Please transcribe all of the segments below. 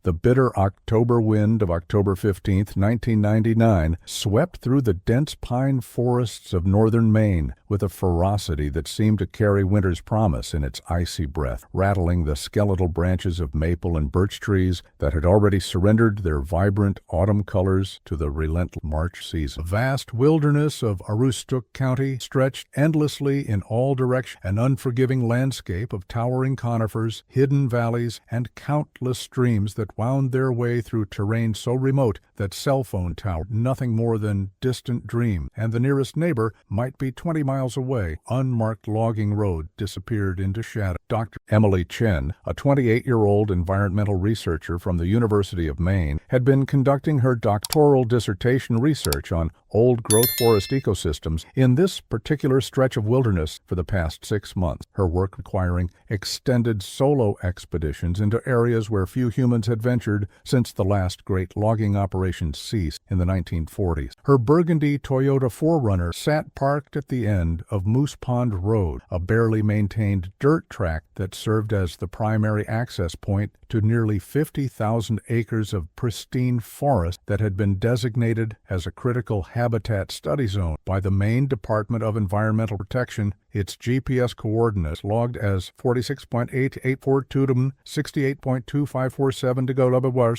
The bitter October wind of October 15, 1999, swept through the dense pine forests of northern Maine with a ferocity that seemed to carry winter's promise in its icy breath, rattling the skeletal branches of maple and birch trees that had already surrendered their vibrant autumn colors to the relentless March season. The vast wilderness of Aroostook County stretched endlessly in all directions, an unforgiving landscape of towering conifers, hidden valleys, and countless streams that wound their way through terrain so remote that cell phone towers nothing more than distant dream, and the nearest neighbor might be 20 miles away. Unmarked logging road disappeared into shadow. Dr. Emily Chen, a 28-year-old environmental researcher from the University of Maine, had been conducting her doctoral dissertation research on old-growth forest ecosystems in this particular stretch of wilderness for the past 6 months, her work requiring extended solo expeditions into areas where few humans had ventured since the last great logging operations ceased in the 1940s. Her burgundy Toyota 4Runner sat parked at the end of Moose Pond Road, a barely maintained dirt track that served as the primary access point to nearly 50,000 acres of pristine forest that had been designated as a critical habitat study zone by the Maine Department of Environmental Protection. Its GPS coordinates logged as 46.8842 68.2547 to go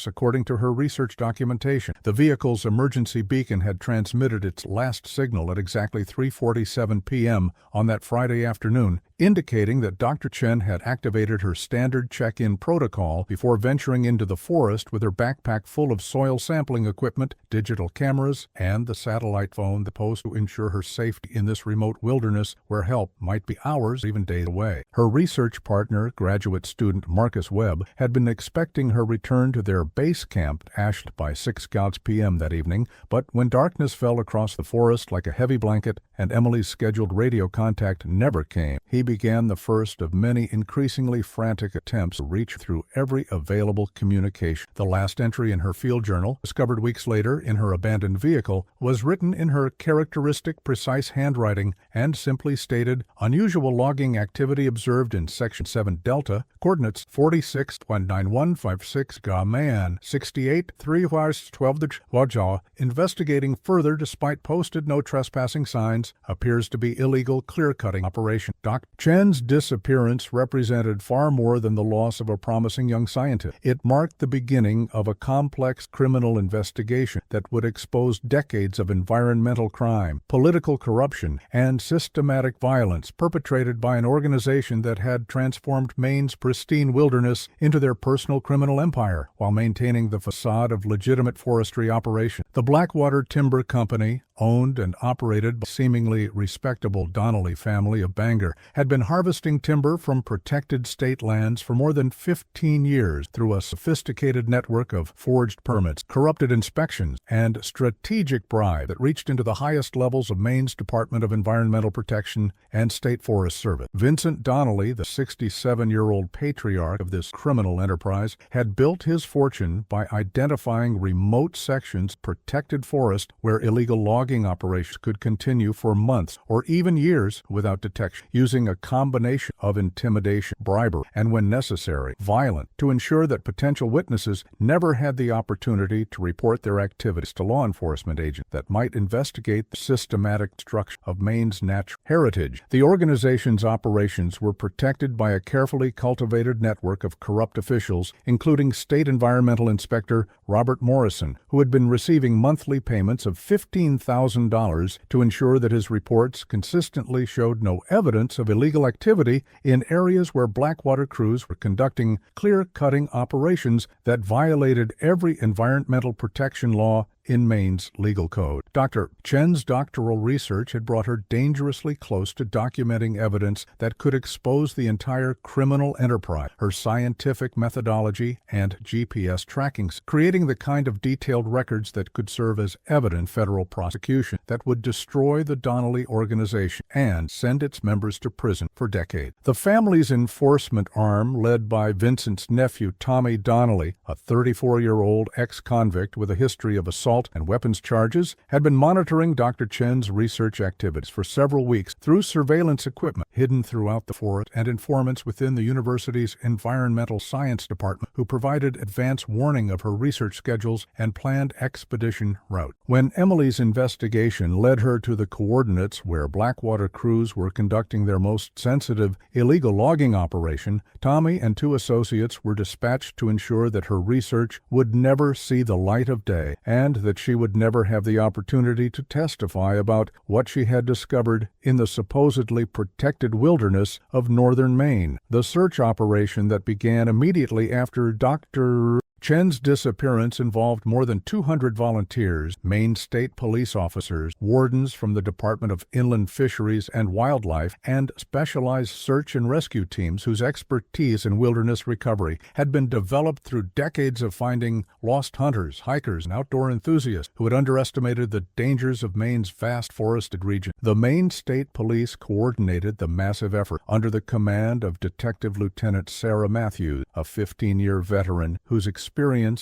according to her research documentation. The vehicle's emergency beacon had transmitted its last signal at exactly 3:47 p.m. on that Friday afternoon, indicating that Dr. Chen had activated her standard check-in protocol before venturing into the forest with her backpack full of soil sampling equipment, digital cameras, and the satellite phone supposed to ensure her safety in this remote wilderness where help might be hours, even days away. Her research partner, graduate student Marcus Webb, had been expecting her return to their base camp ashed by 6 Scouts p.m. that evening, but when darkness fell across the forest like a heavy blanket and Emily's scheduled radio contact never came, he began the first of many increasingly frantic attempts to reach through every available communication. The last entry in her field journal, discovered weeks later in her abandoned vehicle, was written in her characteristic precise handwriting and simply stated, "Unusual logging activity observed in Section 7 Delta, coordinates 46.9156 Ga Man, 68 3 12 Wajaw, investigating further despite posted no trespassing signs, appears to be illegal clear-cutting operation." Dr. Chen's disappearance represented far more than the loss of a promising young scientist. It marked the beginning of a complex criminal investigation that would expose decades of environmental crime, political corruption, and systematic violence perpetrated by an organization that had transformed Maine's pristine wilderness into their personal criminal empire while maintaining the facade of legitimate forestry operation. The Blackwater Timber Company, owned and operated by the seemingly respectable Donnelly family of Bangor, had been harvesting timber from protected state lands for more than 15 years through a sophisticated network of forged permits, corrupted inspections, and strategic bribe that reached into the highest levels of Maine's Department of Environmental Protection and State Forest Service. Vincent Donnelly, the 67-year-old patriarch of this criminal enterprise, had built his fortune by identifying remote sections of protected forest where illegal logging operations could continue for months or even years without detection, using a combination of intimidation, bribery, and when necessary, violence, to ensure that potential witnesses never had the opportunity to report their activities to law enforcement agents that might investigate the systematic destruction of Maine's natural heritage. The organization's operations were protected by a carefully cultivated network of corrupt officials, including State Environmental Inspector Robert Morrison, who had been receiving monthly payments of $15,000 to ensure that his reports consistently showed no evidence of illegal activity in areas where Blackwater crews were conducting clear-cutting operations that violated every environmental protection law in Maine's legal code. Dr. Chen's doctoral research had brought her dangerously close to documenting evidence that could expose the entire criminal enterprise, her scientific methodology, and GPS trackings, creating the kind of detailed records that could serve as evidence federal prosecution that would destroy the Donnelly organization and send its members to prison for decades. The family's enforcement arm, led by Vincent's nephew Tommy Donnelly, a 34-year-old ex-convict with a history of assault assault and weapons charges, had been monitoring Dr. Chen's research activities for several weeks through surveillance equipment hidden throughout the forest and informants within the university's environmental science department who provided advance warning of her research schedules and planned expedition route. When Emily's investigation led her to the coordinates where Blackwater crews were conducting their most sensitive illegal logging operation, Tommy and 2 associates were dispatched to ensure that her research would never see the light of day and that she would never have the opportunity to testify about what she had discovered in the supposedly protected wilderness of northern Maine. The search operation that began immediately after Dr. Chen's disappearance involved more than 200 volunteers, Maine state police officers, wardens from the Department of Inland Fisheries and Wildlife, and specialized search and rescue teams whose expertise in wilderness recovery had been developed through decades of finding lost hunters, hikers, and outdoor enthusiasts who had underestimated the dangers of Maine's vast forested region. The Maine State Police coordinated the massive effort under the command of Detective Lieutenant Sarah Matthews, a 15-year veteran whose experience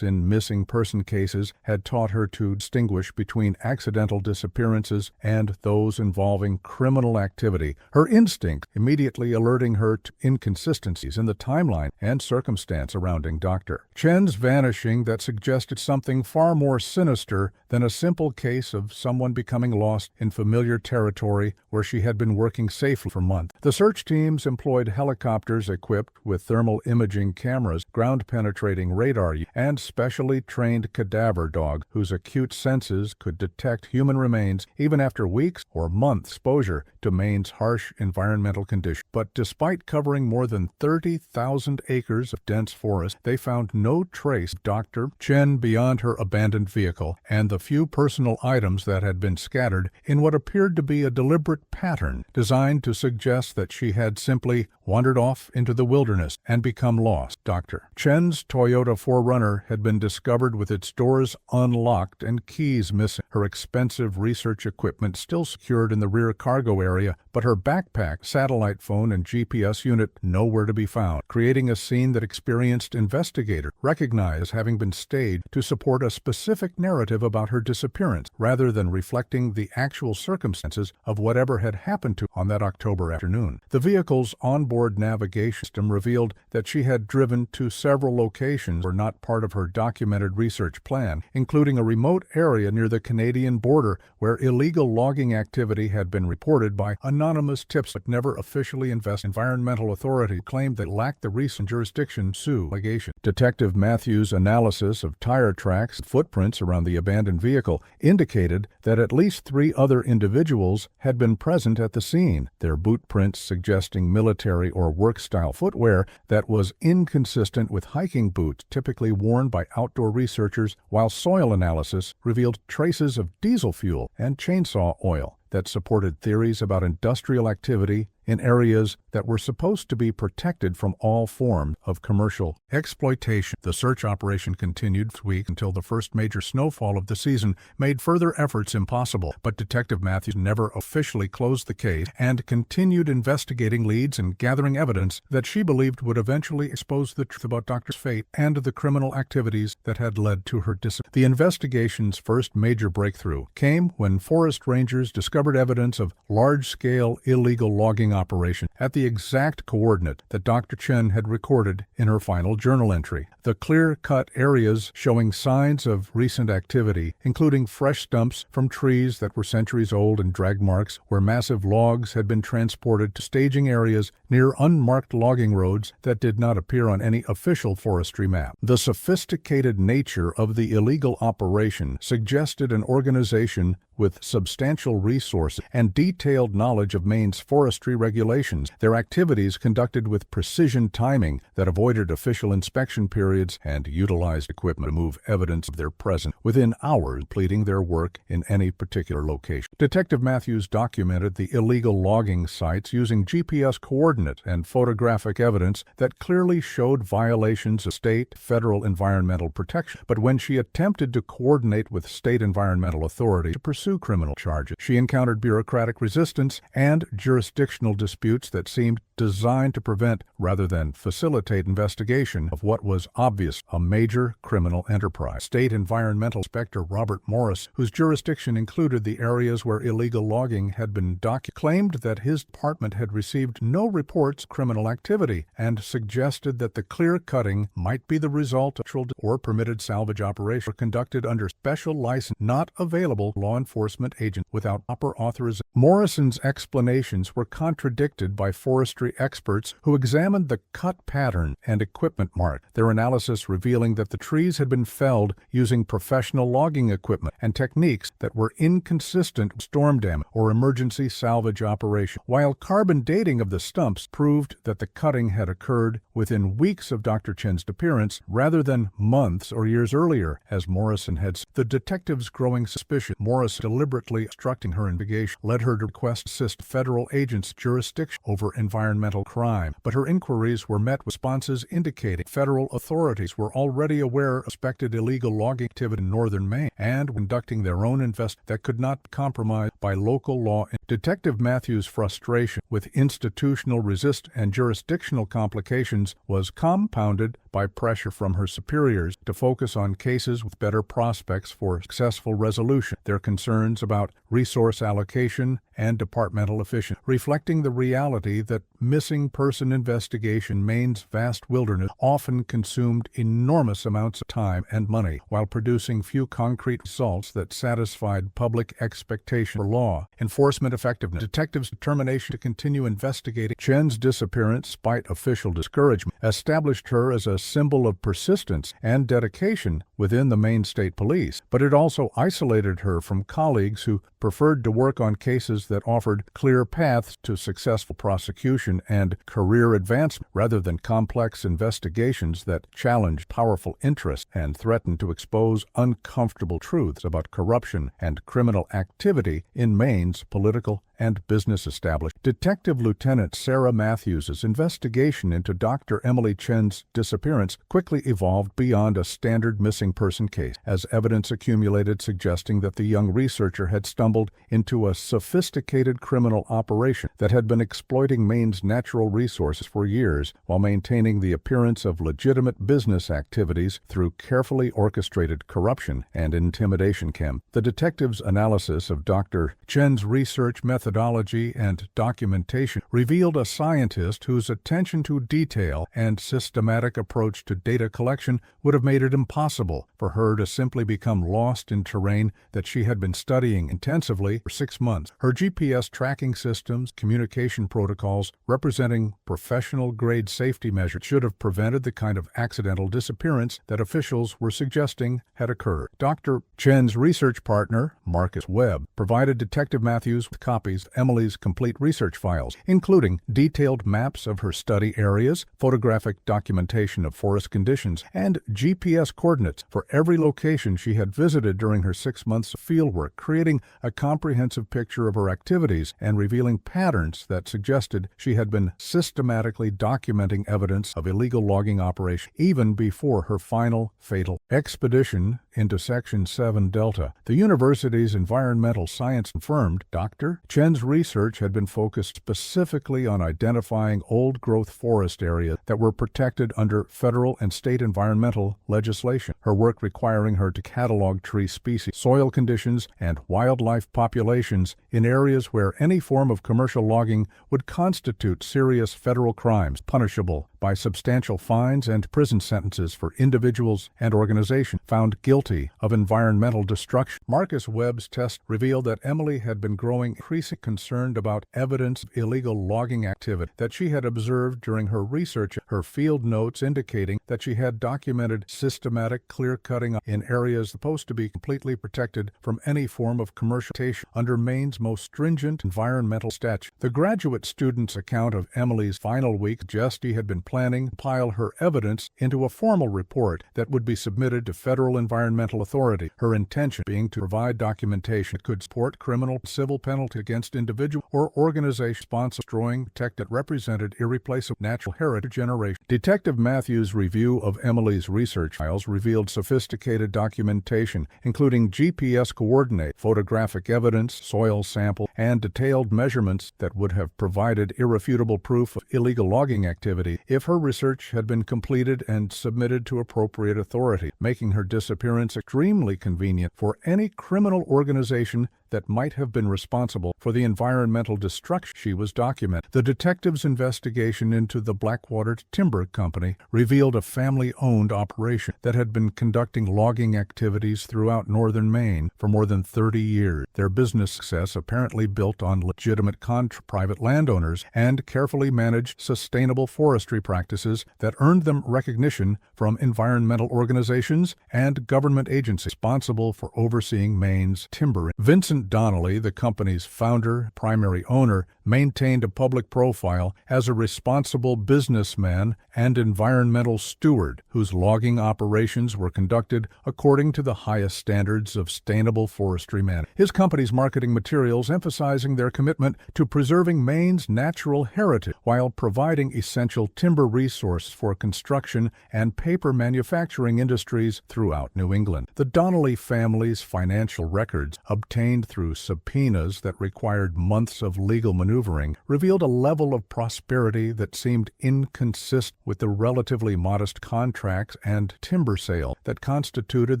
in missing person cases had taught her to distinguish between accidental disappearances and those involving criminal activity, her instinct immediately alerting her to inconsistencies in the timeline and circumstance surrounding Dr. Chen's vanishing that suggested something far more sinister than a simple case of someone becoming lost in familiar territory where she had been working safely for months. The search teams employed helicopters equipped with thermal imaging cameras, ground-penetrating radar, and specially trained cadaver dogs whose acute senses could detect human remains even after weeks or months exposure to Maine's harsh environmental conditions. But despite covering more than 30,000 acres of dense forest, they found no trace of Dr. Chen beyond her abandoned vehicle and the few personal items that had been scattered in what appeared to be a deliberate pattern designed to suggest that she had simply wandered off into the wilderness and become lost. Dr. Chen's Toyota 4Runner had been discovered with its doors unlocked and keys missing, her expensive research equipment still secured in the rear cargo area, but her backpack, satellite phone, and GPS unit nowhere to be found, creating a scene that experienced investigators recognized as having been staged to support a specific narrative about her disappearance, rather than reflecting the actual circumstances of whatever had happened to her on that October afternoon. The vehicle's onboard navigation system revealed that she had driven to several locations that were not part of her documented research plan, including a remote area near the Canadian border where illegal logging activity had been reported by anonymous tips but never officially investigated. Environmental authority claimed they lacked the recent jurisdiction to sue allegation. Detective Matthews' analysis of tire tracks and footprints around the abandoned vehicle indicated that at least 3 other individuals had been present at the scene, their boot prints suggesting military or work-style footwear that was inconsistent with hiking boots typically worn by outdoor researchers, while soil analysis revealed traces of diesel fuel and chainsaw oil that supported theories about industrial activity in areas that were supposed to be protected from all forms of commercial exploitation. The search operation continued this week until the first major snowfall of the season made further efforts impossible, but Detective Matthews never officially closed the case and continued investigating leads and gathering evidence that she believed would eventually expose the truth about Doctor's fate and the criminal activities that had led to her disappearance. The investigation's first major breakthrough came when forest rangers discovered evidence of large-scale illegal logging operation at the exact coordinate that Dr. Chen had recorded in her final journal entry. The clear-cut areas showing signs of recent activity, including fresh stumps from trees that were centuries old and drag marks where massive logs had been transported to staging areas near unmarked logging roads that did not appear on any official forestry map. The sophisticated nature of the illegal operation suggested an organization with substantial resources and detailed knowledge of Maine's forestry regulations, their activities conducted with precision timing that avoided official inspection periods and utilized equipment to move evidence of their presence within hours, completing their work in any particular location. Detective Matthews documented the illegal logging sites using GPS coordinates and photographic evidence that clearly showed violations of state, federal environmental protection. But when she attempted to coordinate with state environmental authority to pursue criminal charges, she encountered bureaucratic resistance and jurisdictional disputes that seemed designed to prevent rather than facilitate investigation of what was obvious a major criminal enterprise. State Environmental Inspector Robert Morris, whose jurisdiction included the areas where illegal logging had been documented, claimed that his department had received no reports of criminal activity and suggested that the clear-cutting might be the result of natural or permitted salvage operations conducted under special license not available to law enforcement agents without proper authorization. Morrison's explanations were contradicted by forestry experts who examined the cut pattern and equipment mark, their analysis revealing that the trees had been felled using professional logging equipment and techniques that were inconsistent with storm damage or emergency salvage operation, while carbon dating of the stumps proved that the cutting had occurred within weeks of Dr. Chen's disappearance rather than months or years earlier, as Morrison had said. The detective's growing suspicion Morris deliberately obstructing her investigation led her to request assist federal agents' jurisdiction over environmental crime, but her inquiries were met with responses indicating federal authorities were already aware of suspected illegal logging activity in northern Maine and were conducting their own investigation that could not be compromised by local law. Detective Matthews' frustration with institutional resistance and jurisdictional complications was compounded by pressure from her superiors to focus on cases with better prospects for successful resolution, their concerns about resource allocation and departmental efficiency, reflecting the reality that missing person investigation in Maine's vast wilderness often consumed enormous amounts of time and money while producing few concrete results that satisfied public expectation for law enforcement effectiveness. Detectives' determination to continue investigating Chen's disappearance, despite official discouragement, established her as a symbol of persistence and dedication within the Maine State Police, but it also isolated her from colleagues who preferred to work on cases that offered clear paths to successful prosecution and career advancement rather than complex investigations that challenged powerful interests and threatened to expose uncomfortable truths about corruption and criminal activity in Maine's political and business establishment. Detective Lieutenant Sarah Matthews' investigation into Dr. Emily Chen's disappearance quickly evolved beyond a standard missing person case, as evidence accumulated suggesting that the young researcher had stumbled into a sophisticated criminal operation that had been exploiting Maine's natural resources for years while maintaining the appearance of legitimate business activities through carefully orchestrated corruption and intimidation campaigns. The detective's analysis of Dr. Chen's research methodology and documentation revealed a scientist whose attention to detail and systematic approach to data collection would have made it impossible for her to simply become lost in terrain that she had been studying intensively for 6 months. Her GPS tracking systems, communication protocols representing professional-grade safety measures should have prevented the kind of accidental disappearance that officials were suggesting had occurred. Dr. Chen's research partner, Marcus Webb, provided Detective Matthews with copies of Emily's complete research files, including detailed maps of her study areas, photographic documentation of forest conditions, and GPS coordinates for every location she had visited during her 6 months of fieldwork, creating a comprehensive picture of her activities and revealing patterns that suggested she had been systematically documenting evidence of illegal logging operations even before her final fatal expedition into Section 7 Delta. The university's environmental science confirmed Dr. Chen's research had been focused specifically on identifying old-growth forest areas that were protected under federal and state environmental legislation, her work requiring her to catalog tree species, soil conditions, and wildlife populations in areas where any form of commercial logging would constitute serious federal crimes punishable by substantial fines and prison sentences for individuals and organizations found guilty of environmental destruction. Marcus Webb's test revealed that Emily had been growing increasingly concerned about evidence of illegal logging activity that she had observed during her research, her field notes indicating that she had documented systematic clear-cutting in areas supposed to be completely protected from any form of commercialization under Maine's most stringent environmental statute. The graduate student's account of Emily's final week suggests she had been planning to compile her evidence into a formal report that would be submitted to federal environmental authority, her intention being to provide documentation that could support criminal civil penalty against individual or organization sponsored destroying tech that represented irreplaceable natural heritage generation. Detective Matthews' review of Emily's research files revealed sophisticated documentation, including GPS coordinate, photographic evidence, soil sample, and detailed measurements that would have provided irrefutable proof of illegal logging activity if her research had been completed and submitted to appropriate authority, making her disappearance extremely convenient for any criminal organization that might have been responsible for the environmental destruction she was documenting. The detectives' investigation into the Blackwater Timber Company revealed a family-owned operation that had been conducting logging activities throughout northern Maine for more than 30 years. Their business success apparently built on legitimate private landowners and carefully managed sustainable forestry practices that earned them recognition from environmental organizations and government agencies responsible for overseeing Maine's timber. Vincent Donnelly, the company's founder, primary owner, maintained a public profile as a responsible businessman and environmental steward whose logging operations were conducted according to the highest standards of sustainable forestry management. His company's marketing materials emphasizing their commitment to preserving Maine's natural heritage while providing essential timber resources for construction and paper manufacturing industries throughout New England. The Donnelly family's financial records, obtained through subpoenas that required months of legal maneuvering, revealed a level of prosperity that seemed inconsistent with the relatively modest contracts and timber sale that constituted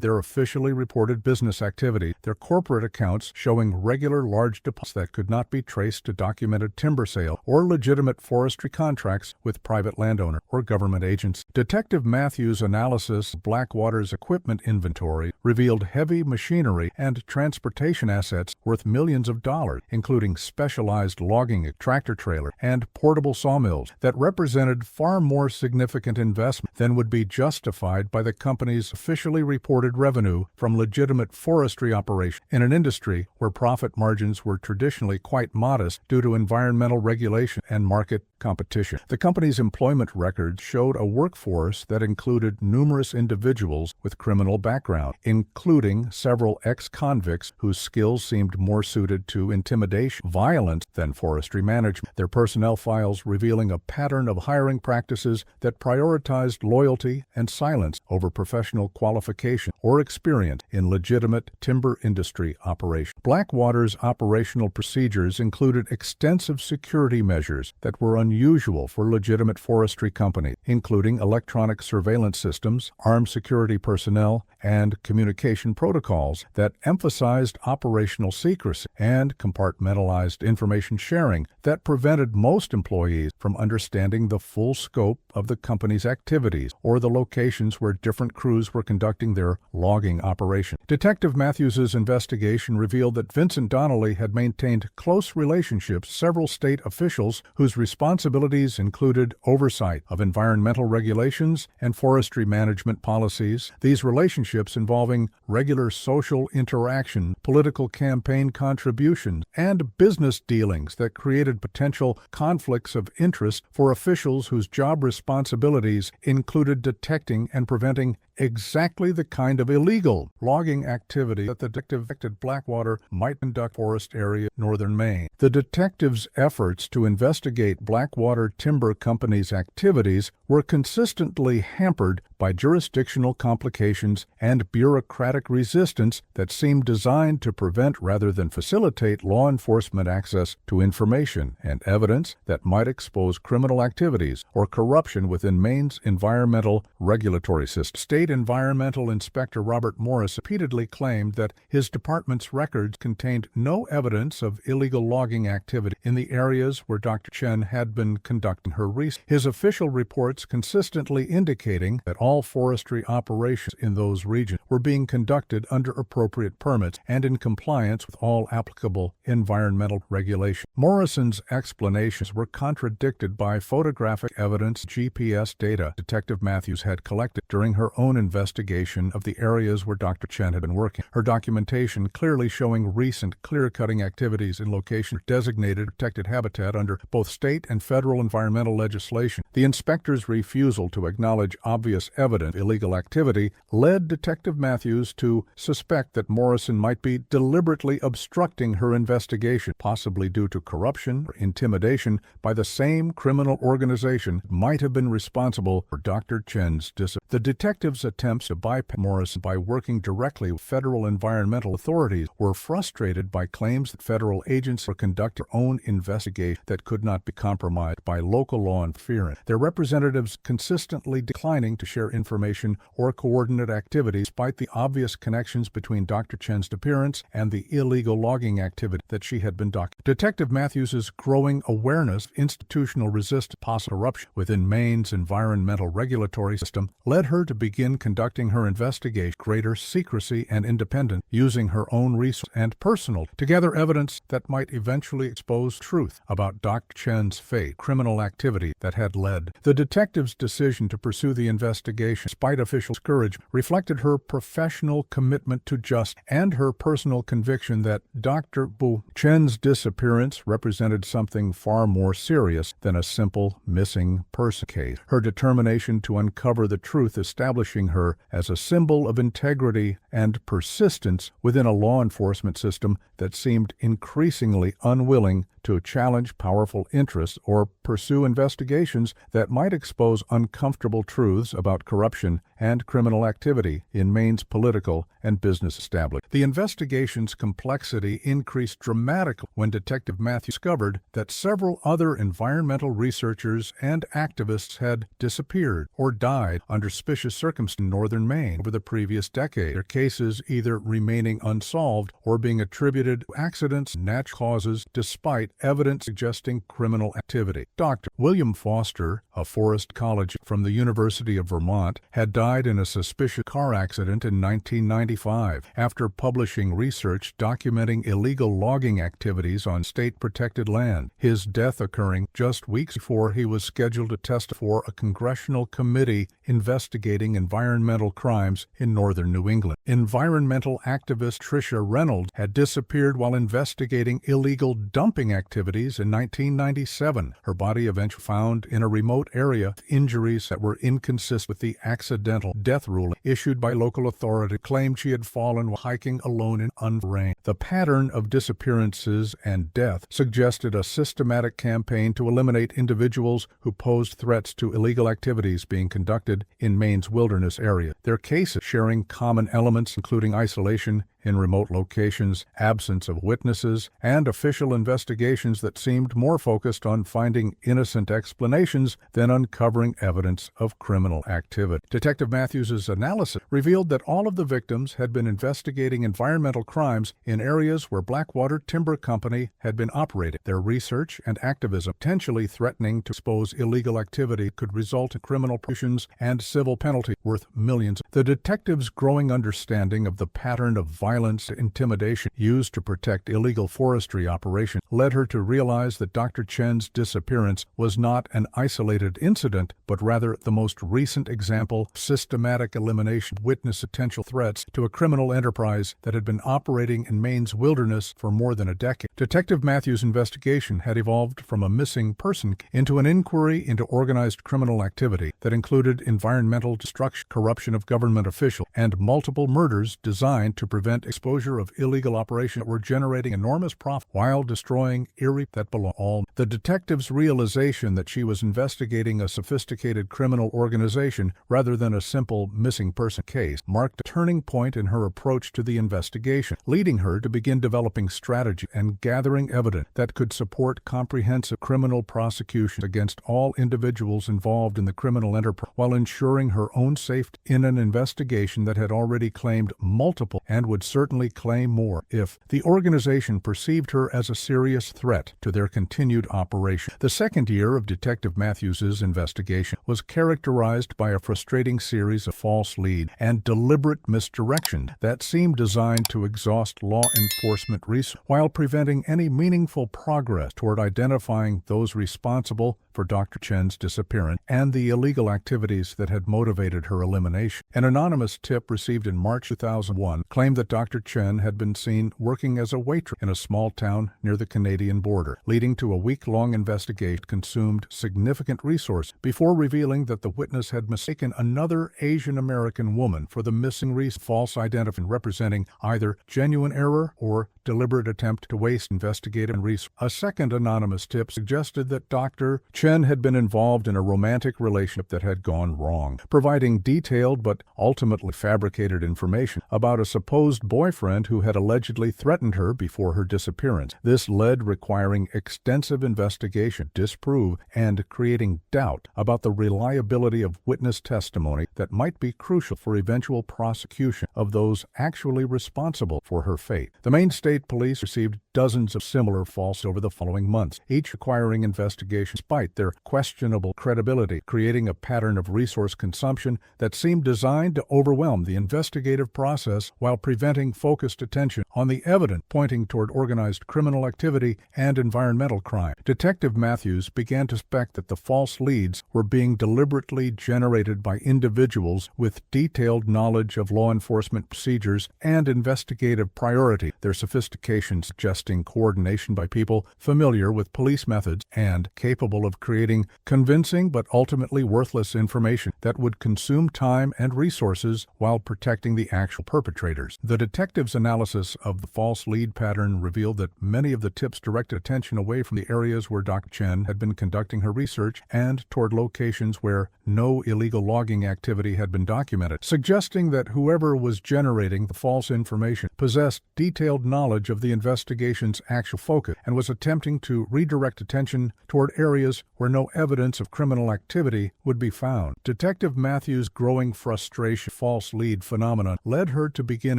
their officially reported business activity, their corporate accounts showing regular large deposits that could not be traced to documented timber sale or legitimate forestry contracts with private landowner or government agents. Detective Matthews' analysis of Blackwater's equipment inventory revealed heavy machinery and transportation assets worth millions of dollars, including specialized logging, tractor trailer, and portable sawmills that represented far more significant investment than would be justified by the company's officially reported revenue from legitimate forestry operations in an industry where profit margins were traditionally quite modest due to environmental regulation and market competition. The company's employment records showed a workforce that included numerous individuals with criminal background, including several ex-convicts whose skills seemed more suited to intimidation, violence than forestry management. Their personnel files revealing a pattern of hiring practices that prioritized loyalty and silence over professional qualification or experience in legitimate timber industry operations. Blackwater's operational procedures included extensive security measures that were unusual for legitimate forestry companies, including electronic surveillance systems, armed security personnel, and communication protocols that emphasized operational secrecy and compartmentalized information sharing that prevented most employees from understanding the full scope of the company's activities or the locations where different crews were conducting their logging operation. Detective Matthews' investigation revealed that Vincent Donnelly had maintained close relationships with several state officials whose responsibilities included oversight of environmental regulations and forestry management policies. These relationships involving regular social interaction, political campaign contributions, and business dealings that created potential conflicts of interest for officials whose job responsibilities included detecting and preventing exactly the kind of illegal logging activity that the detective at Blackwater might conduct forest area northern Maine. The detectives' efforts to investigate Blackwater Timber Company's activities were consistently hampered by jurisdictional complications and bureaucratic resistance that seemed designed to prevent rather than facilitate law enforcement access to information and evidence that might expose criminal activities or corruption within Maine's environmental regulatory system. State Environmental Inspector Robert Morris repeatedly claimed that his department's records contained no evidence of illegal logging activity in the areas where Dr. Chen had been conducting her research, his official reports consistently indicating that all forestry operations in those regions were being conducted under appropriate permits and in compliance with all applicable environmental regulations. Morrison's explanations were contradicted by photographic evidence, GPS data Detective Matthews had collected during her own investigation of the areas where Dr. Chen had been working. Her documentation clearly showing recent clear-cutting activities in locations designated protected habitat under both state and federal environmental legislation. The inspector's refusal to acknowledge obvious evidence of illegal activity led Detective Matthews to suspect that Morrison might be deliberately obstructing her investigation, possibly due to corruption or intimidation by the same criminal organization that might have been responsible for Dr. Chen's disappearance. The detectives' attempts to bypass Morrison by working directly with federal environmental authorities were frustrated by claims that federal agents were conducting their own investigation that could not be compromised by local law interference, their representatives consistently declining to share information or coordinate activities despite the obvious connections between Dr. Chen's disappearance and the illegal logging activity that she had been documenting. Detective Matthews's growing awareness of institutional resistance to possible corruption within Maine's environmental regulatory system led her to begin conducting her investigation with greater secrecy and independence, using her own resources and personal to gather evidence that might eventually expose truth about Dr. Chen's fate, criminal activity that had led. The detective's decision to pursue the investigation, despite official discouragement, reflected her professional commitment to justice and her personal conviction that Dr. Chen's disappearance represented something far more serious than a simple missing person case. Her determination to uncover the truth, establishing her as a symbol of integrity and persistence within a law enforcement system that seemed increasingly unwilling to challenge powerful interests or pursue investigations that might expose uncomfortable truths about corruption and criminal activity in Maine's political and business establishment. The investigation's complexity increased dramatically when Detective Matthews discovered that several other environmental researchers and activists had disappeared or died under suspicious circumstances in northern Maine over the previous decade, their cases either remaining unsolved or being attributed to accidents and natural causes despite evidence suggesting criminal activity. Dr. William Foster, a Forest College from the University of Vermont, had died in a suspicious car accident in 1995 after publishing research documenting illegal logging activities on state-protected land, his death occurring just weeks before he was scheduled to testify before a congressional committee investigating environmental crimes in northern New England. Environmental activist Tricia Reynolds had disappeared while investigating illegal dumping activities in 1997. Her body eventually found in a remote area with injuries that were inconsistent with the accidental death ruling issued by local authorities, claimed she had fallen while hiking alone in rain. The pattern of disappearances and death suggested a systematic campaign to eliminate individuals who posed threats to illegal activities being conducted in Maine's wilderness area. Their cases sharing common elements including isolation in remote locations, absence of witnesses, and official investigations that seemed more focused on finding innocent explanations than uncovering evidence of criminal activity. Detective Matthews's analysis revealed that all of the victims had been investigating environmental crimes in areas where Blackwater Timber Company had been operating. Their research and activism, potentially threatening to expose illegal activity, could result in criminal prosecutions and civil penalties worth millions. The detective's growing understanding of the pattern of violence and intimidation used to protect illegal forestry operations led her to realize that Dr. Chen's disappearance was not an isolated incident, but rather the most recent example of systematic elimination of witness potential threats to a criminal enterprise that had been operating in Maine's wilderness for more than a decade. Detective Matthews' investigation had evolved from a missing person into an inquiry into organized criminal activity that included environmental destruction, corruption of government officials, and multiple murders designed to prevent exposure of illegal operations that were generating enormous profit while destroying eerie that belonged all. The detective's realization that she was investigating a sophisticated criminal organization rather than a simple missing person case marked a turning point in her approach to the investigation, leading her to begin developing strategy and gathering evidence that could support comprehensive criminal prosecution against all individuals involved in the criminal enterprise while ensuring her own safety in an investigation that had already claimed multiple and would certainly claim more if the organization perceived her as a serious threat to their continued operation. The second year of Detective Matthews's investigation was characterized by a frustrating series of false leads and deliberate misdirection that seemed designed to exhaust law enforcement resources while preventing any meaningful progress toward identifying those responsible for Dr. Chen's disappearance and the illegal activities that had motivated her elimination. An anonymous tip received in March 2001 claimed that Dr. Chen had been seen working as a waitress in a small town near the Canadian border, leading to a week-long investigation that consumed significant resources before revealing that the witness had mistaken another Asian American woman for the missing false identification representing either genuine error or deliberate attempt to waste investigative resources. A second anonymous tip suggested that Dr. Chen had been involved in a romantic relationship that had gone wrong, providing detailed but ultimately fabricated information about a supposed boyfriend who had allegedly threatened her before her disappearance. This led requiring extensive investigation, disprove, and creating doubt about the reliability of witness testimony that might be crucial for eventual prosecution of those actually responsible for her fate. The Maine State Police received dozens of similar false over the following months, each requiring investigation despite their questionable credibility, creating a pattern of resource consumption that seemed designed to overwhelm the investigative process while preventing focused attention on the evidence pointing toward organized criminal activity and environmental crime. Detective Matthews began to suspect that the false leads were being deliberately generated by individuals with detailed knowledge of law enforcement procedures and investigative priority, their sophistication suggesting coordination by people familiar with police methods and capable of creating convincing but ultimately worthless information that would consume time and resources while protecting the actual perpetrators. The detective's analysis of the false lead pattern revealed that many of the tips directed attention away from the areas where Dr. Chen had been conducting her research and toward locations where no illegal logging activity had been documented, suggesting that whoever was generating the false information possessed detailed knowledge of the investigation's actual focus and was attempting to redirect attention toward areas where no evidence of criminal activity would be found. Detective Matthews' growing frustration false lead phenomenon led her to begin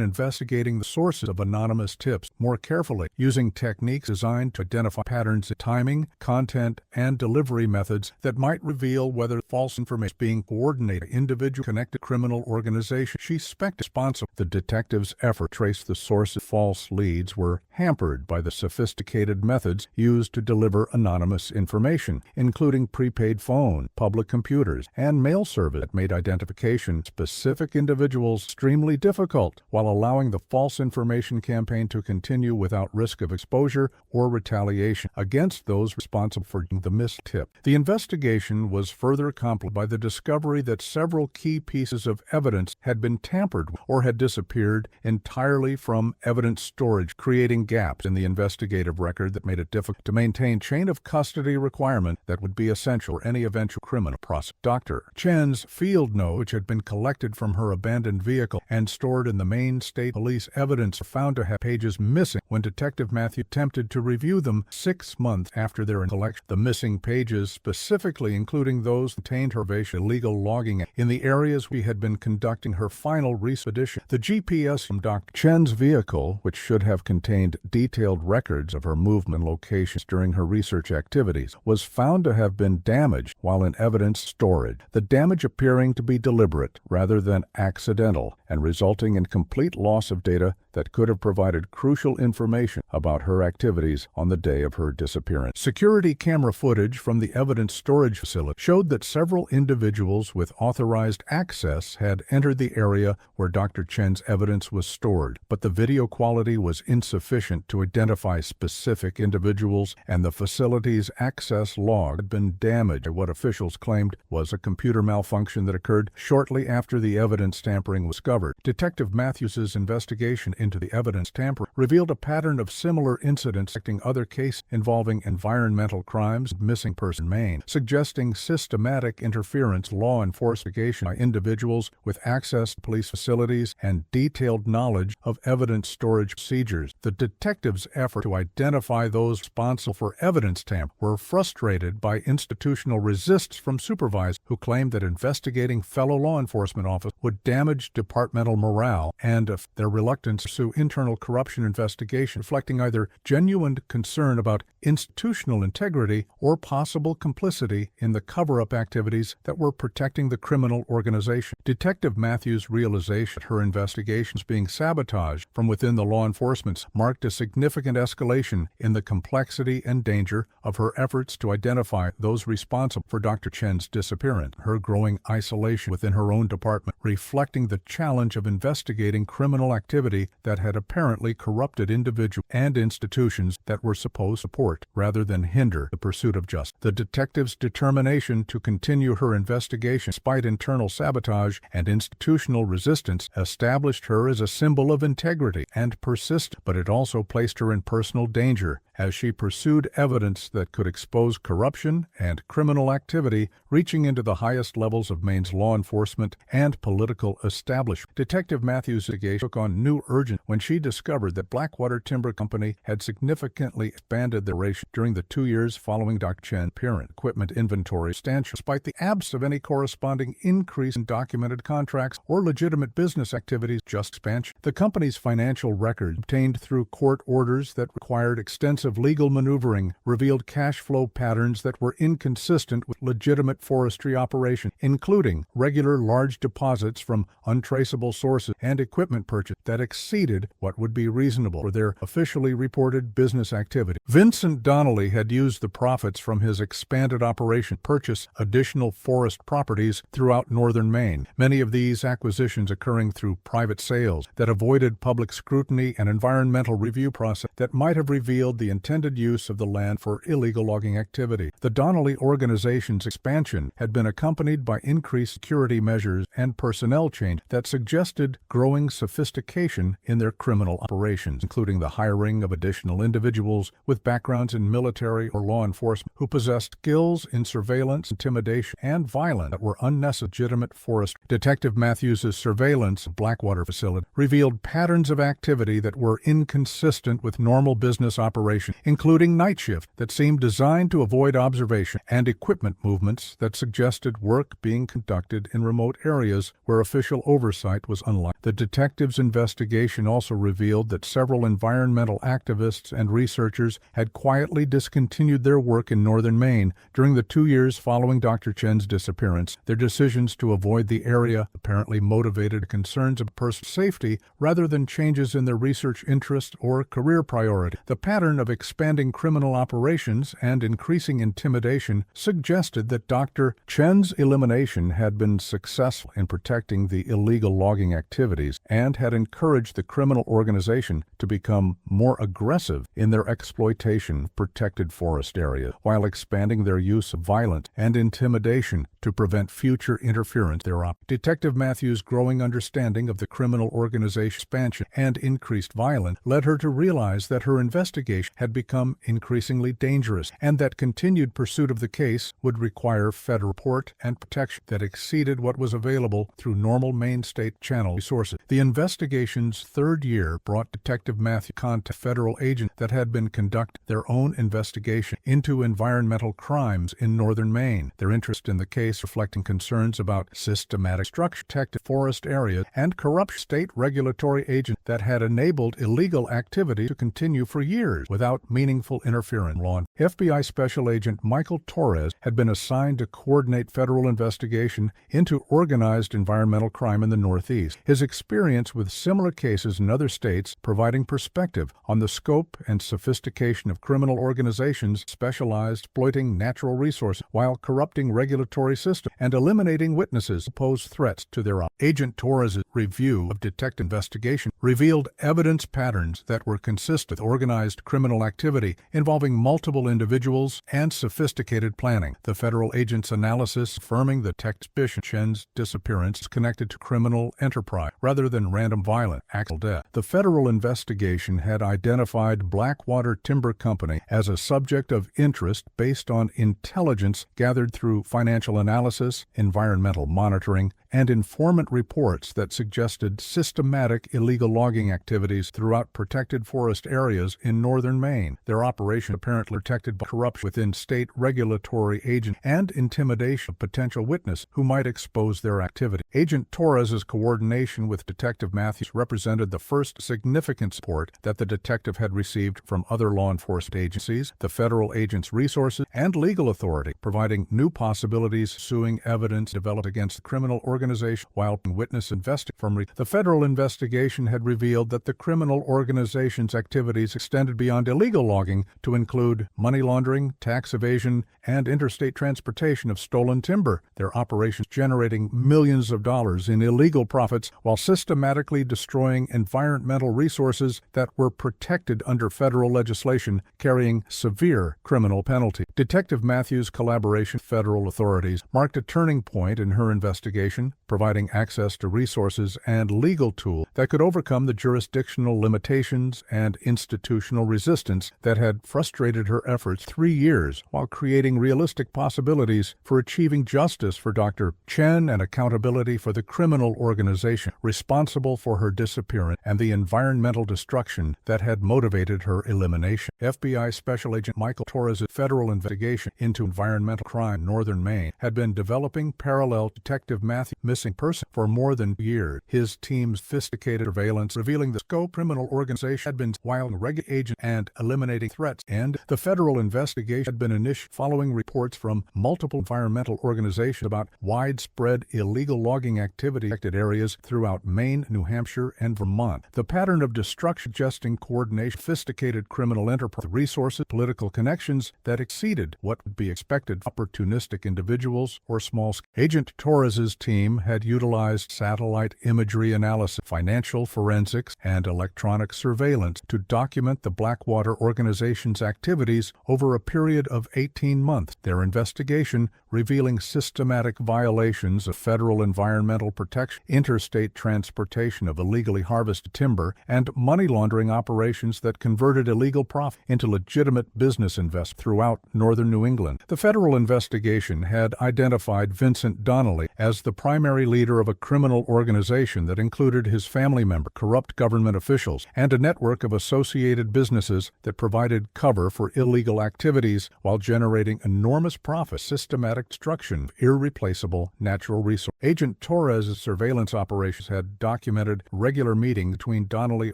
investigating the sources of anonymous tips more carefully, using techniques designed to identify patterns in timing, content, and delivery methods that might reveal whether false information is being coordinated by individual connected criminal organizations she suspected responsible. The detective's effort to trace the source of false leads were hampered by the sophisticated methods used to deliver anonymous information, including prepaid phone, public computers, and mail service that made identification of specific individuals extremely difficult, while allowing the false information campaign to continue without risk of exposure or retaliation against those responsible for the missed tip. The investigation was further complicated by the discovery that several key pieces of evidence had been tampered with or had disappeared entirely from evidence storage, creating gaps in the investigative record that made it difficult to maintain chain of custody requirement that would be essential for any eventual criminal process. Dr. Chen's field notes, which had been collected from her abandoned vehicle and stored in the Maine State Police evidence, were found to have pages missing when Detective Matthew attempted to review them 6 months after their collection. The missing pages, specifically including those that contained her illegal logging in the areas we had been conducting her final expedition. The GPS from Dr. Chen's vehicle, which should have contained detailed records of her movement locations during her research activities, was found to have been damaged while in evidence storage, the damage appearing to be deliberate rather than accidental and resulting in complete loss of data that could have provided crucial information about her activities on the day of her disappearance. Security camera footage from the evidence storage facility showed that several individuals with authorized access had entered the area where Dr. Chen's evidence was stored, but the video quality was insufficient to identify specific individuals, and the facility's access log had been damaged by what officials claimed was a computer malfunction that occurred shortly after the evidence tampering was discovered. Detective Matthews's investigation into the evidence tampering revealed a pattern of similar incidents affecting other cases involving environmental crimes and missing person in Maine, suggesting systematic interference law enforcement by individuals with access to police facilities and detailed knowledge of evidence storage procedures. The detectives' effort to identify those responsible for evidence tampering were frustrated by institutional resistance from supervisors who claimed that investigating fellow law enforcement officers would damage departmental morale and their reluctance to pursue internal corruption investigation reflecting either genuine concern about institutional integrity or possible complicity in the cover-up activities that were protecting the criminal organization. Detective Matthews' realization that her investigations being sabotaged from within the law enforcement marked a significant escalation in the complexity and danger of her efforts to identify those responsible for Dr. Chen's disappearance. Her growing isolation within her own department, reflecting the challenge of investigating criminal activity that had apparently corrupted individuals and institutions that were supposed to support rather than hinder the pursuit of justice. The detective's determination to continue her investigation despite internal sabotage and institutional resistance established her as a symbol of integrity and persistence, but it also placed her in personal danger as she pursued evidence that could expose corruption and criminal activity reaching into the highest levels of Maine's law enforcement and political establishment. Detective Matthews' investigation took on new urgency when she discovered that Blackwater Timber Company had significantly expanded their operation during the 2 years following Dr. Chen's appearance. Equipment inventory substantial, despite the absence of any corresponding increase in documented contracts or legitimate business activities, just expansion. The company's financial records, obtained through court orders that required extensive legal maneuvering, revealed cash flow patterns that were inconsistent with legitimate forestry operations, including regular large deposits from untraceable sources and equipment purchase that exceeded what would be reasonable for their officially reported business activity. Vincent Donnelly had used the profits from his expanded operation to purchase additional forest properties throughout northern Maine, many of these acquisitions occurring through private sales that avoided public scrutiny and environmental review process that might have revealed the intended use of the land for illegal logging activity. The Donnelly organization's expansion had been accompanied by increased security measures and personnel change that suggested growing sophistication in their criminal operations, including the hiring of additional individuals with backgrounds in military or law enforcement who possessed skills in surveillance, intimidation, and violence that were unnecessary. Legitimate forest. Detective Matthews' surveillance of Blackwater facility revealed patterns of activity that were inconsistent with normal business operations, including night shift that seemed designed to avoid observation and equipment movements that suggested work being conducted in remote areas where official oversight was unlikely. The detective's investigation also revealed that several environmental activists and researchers had quietly discontinued their work in northern Maine during the 2 years following Dr. Chen's disappearance. Their decisions to avoid the area apparently motivated concerns of personal safety rather than changes in their research interests or career priority. The pattern of expanding criminal operations and increasing intimidation suggested that Dr. Chen's elimination had been successful in protecting the illegal logging activities and had encouraged the criminal organization to become more aggressive in their exploitation of protected forest areas, while expanding their use of violence and intimidation to prevent future interference thereof. Detective Matthews' growing understanding of the criminal organization expansion and increased violence led her to realize that her investigation had become increasingly dangerous and that continued pursuit of the case would require federal support and protection that exceeded what was available through normal Maine state channel resources. The investigation's third year brought Detective Matthews contact federal agents that had been conducting their own investigation into environmental crimes in northern Maine, their interest in the case reflecting concerns about systematic structure, protected forest areas, and corrupt state regulatory agents that had enabled illegal activity to continue for years without meaningful interference. FBI Special Agent Michael Torres had been assigned to coordinate federal investigation into organized environmental crime in the Northeast. His experience with similar cases in other states providing perspective on the scope and sophistication of criminal organizations specialized exploiting natural resources while corrupting regulatory systems and eliminating witnesses who pose threats to their own. Agent Torres' review of detective investigation revealed evidence patterns that were consistent with organized criminal activity involving multiple individuals and sophisticated planning. The federal agent's analysis affirming the suspicion Chen's disappearance is connected to criminal enterprise rather than random violent accidental death. The federal investigation had identified Blackwater Timber Company as a subject of interest based on intelligence gathered through financial analysis, environmental monitoring, and informant reports that suggested systematic illegal logging activities throughout protected forest areas in northern Maine. Their operation apparently protected by corruption within state regulatory agents and intimidation of potential witnesses who might expose their activity. Agent Torres's coordination with Detective Matthews represented the first significant support that the detective had received from other law enforcement agencies, the federal agent's resources, and legal authority, providing new possibilities suing evidence developed against the criminal organization while witness investigation. The federal investigation had revealed that the criminal organization's activities extended beyond illegal logging to include money laundering, tax evasion, and interstate transportation of stolen timber, their operations generating millions of dollars in illegal profits while systematically destroying environmental resources that were protected under federal legislation carrying severe criminal penalties. Detective Matthews' collaboration with federal authorities marked a turning point in her investigation, providing access to resources and legal tools that could overcome the jurisdictional limitations and institutional resistance that had frustrated her efforts 3 years while creating realistic possibilities for achieving justice for Dr. Chen and accountability for the criminal organization responsible for her disappearance and the environmental destruction that had motivated her elimination. FBI Special Agent Michael Torres' federal investigation into environmental crime in northern Maine had been developing parallel Detective Matthews' missing person for more than a year. His team's sophisticated surveillance revealing the scope criminal organization had been while regular agent and eliminating threats, and the federal investigation had been initiated following reports from multiple environmental organizations about widespread illegal logging activity in affected areas throughout Maine, New Hampshire, and Vermont. The pattern of destruction suggesting coordination, sophisticated criminal enterprise, resources, political connections that exceeded what would be expected of opportunistic individuals or small scale. Agent Torres's team had utilized satellite imagery analysis, financial forensics, and electronic surveillance to document the Blackwater organization's activities over a period of 18 months. Their investigation revealing systematic violations of federal environmental protection, interstate transportation of illegally harvested timber, and money laundering operations that converted illegal profit into legitimate business investment throughout northern New England. The federal investigation had identified Vincent Donnelly as the primary leader of a criminal organization that included his family member, corrupt government officials, and a network of associated businesses that provided cover for illegal activities while generating enormous profits, systematic destruction of irreplaceable natural resources. Agent Torres' surveillance operations had documented regular meetings between Donnelly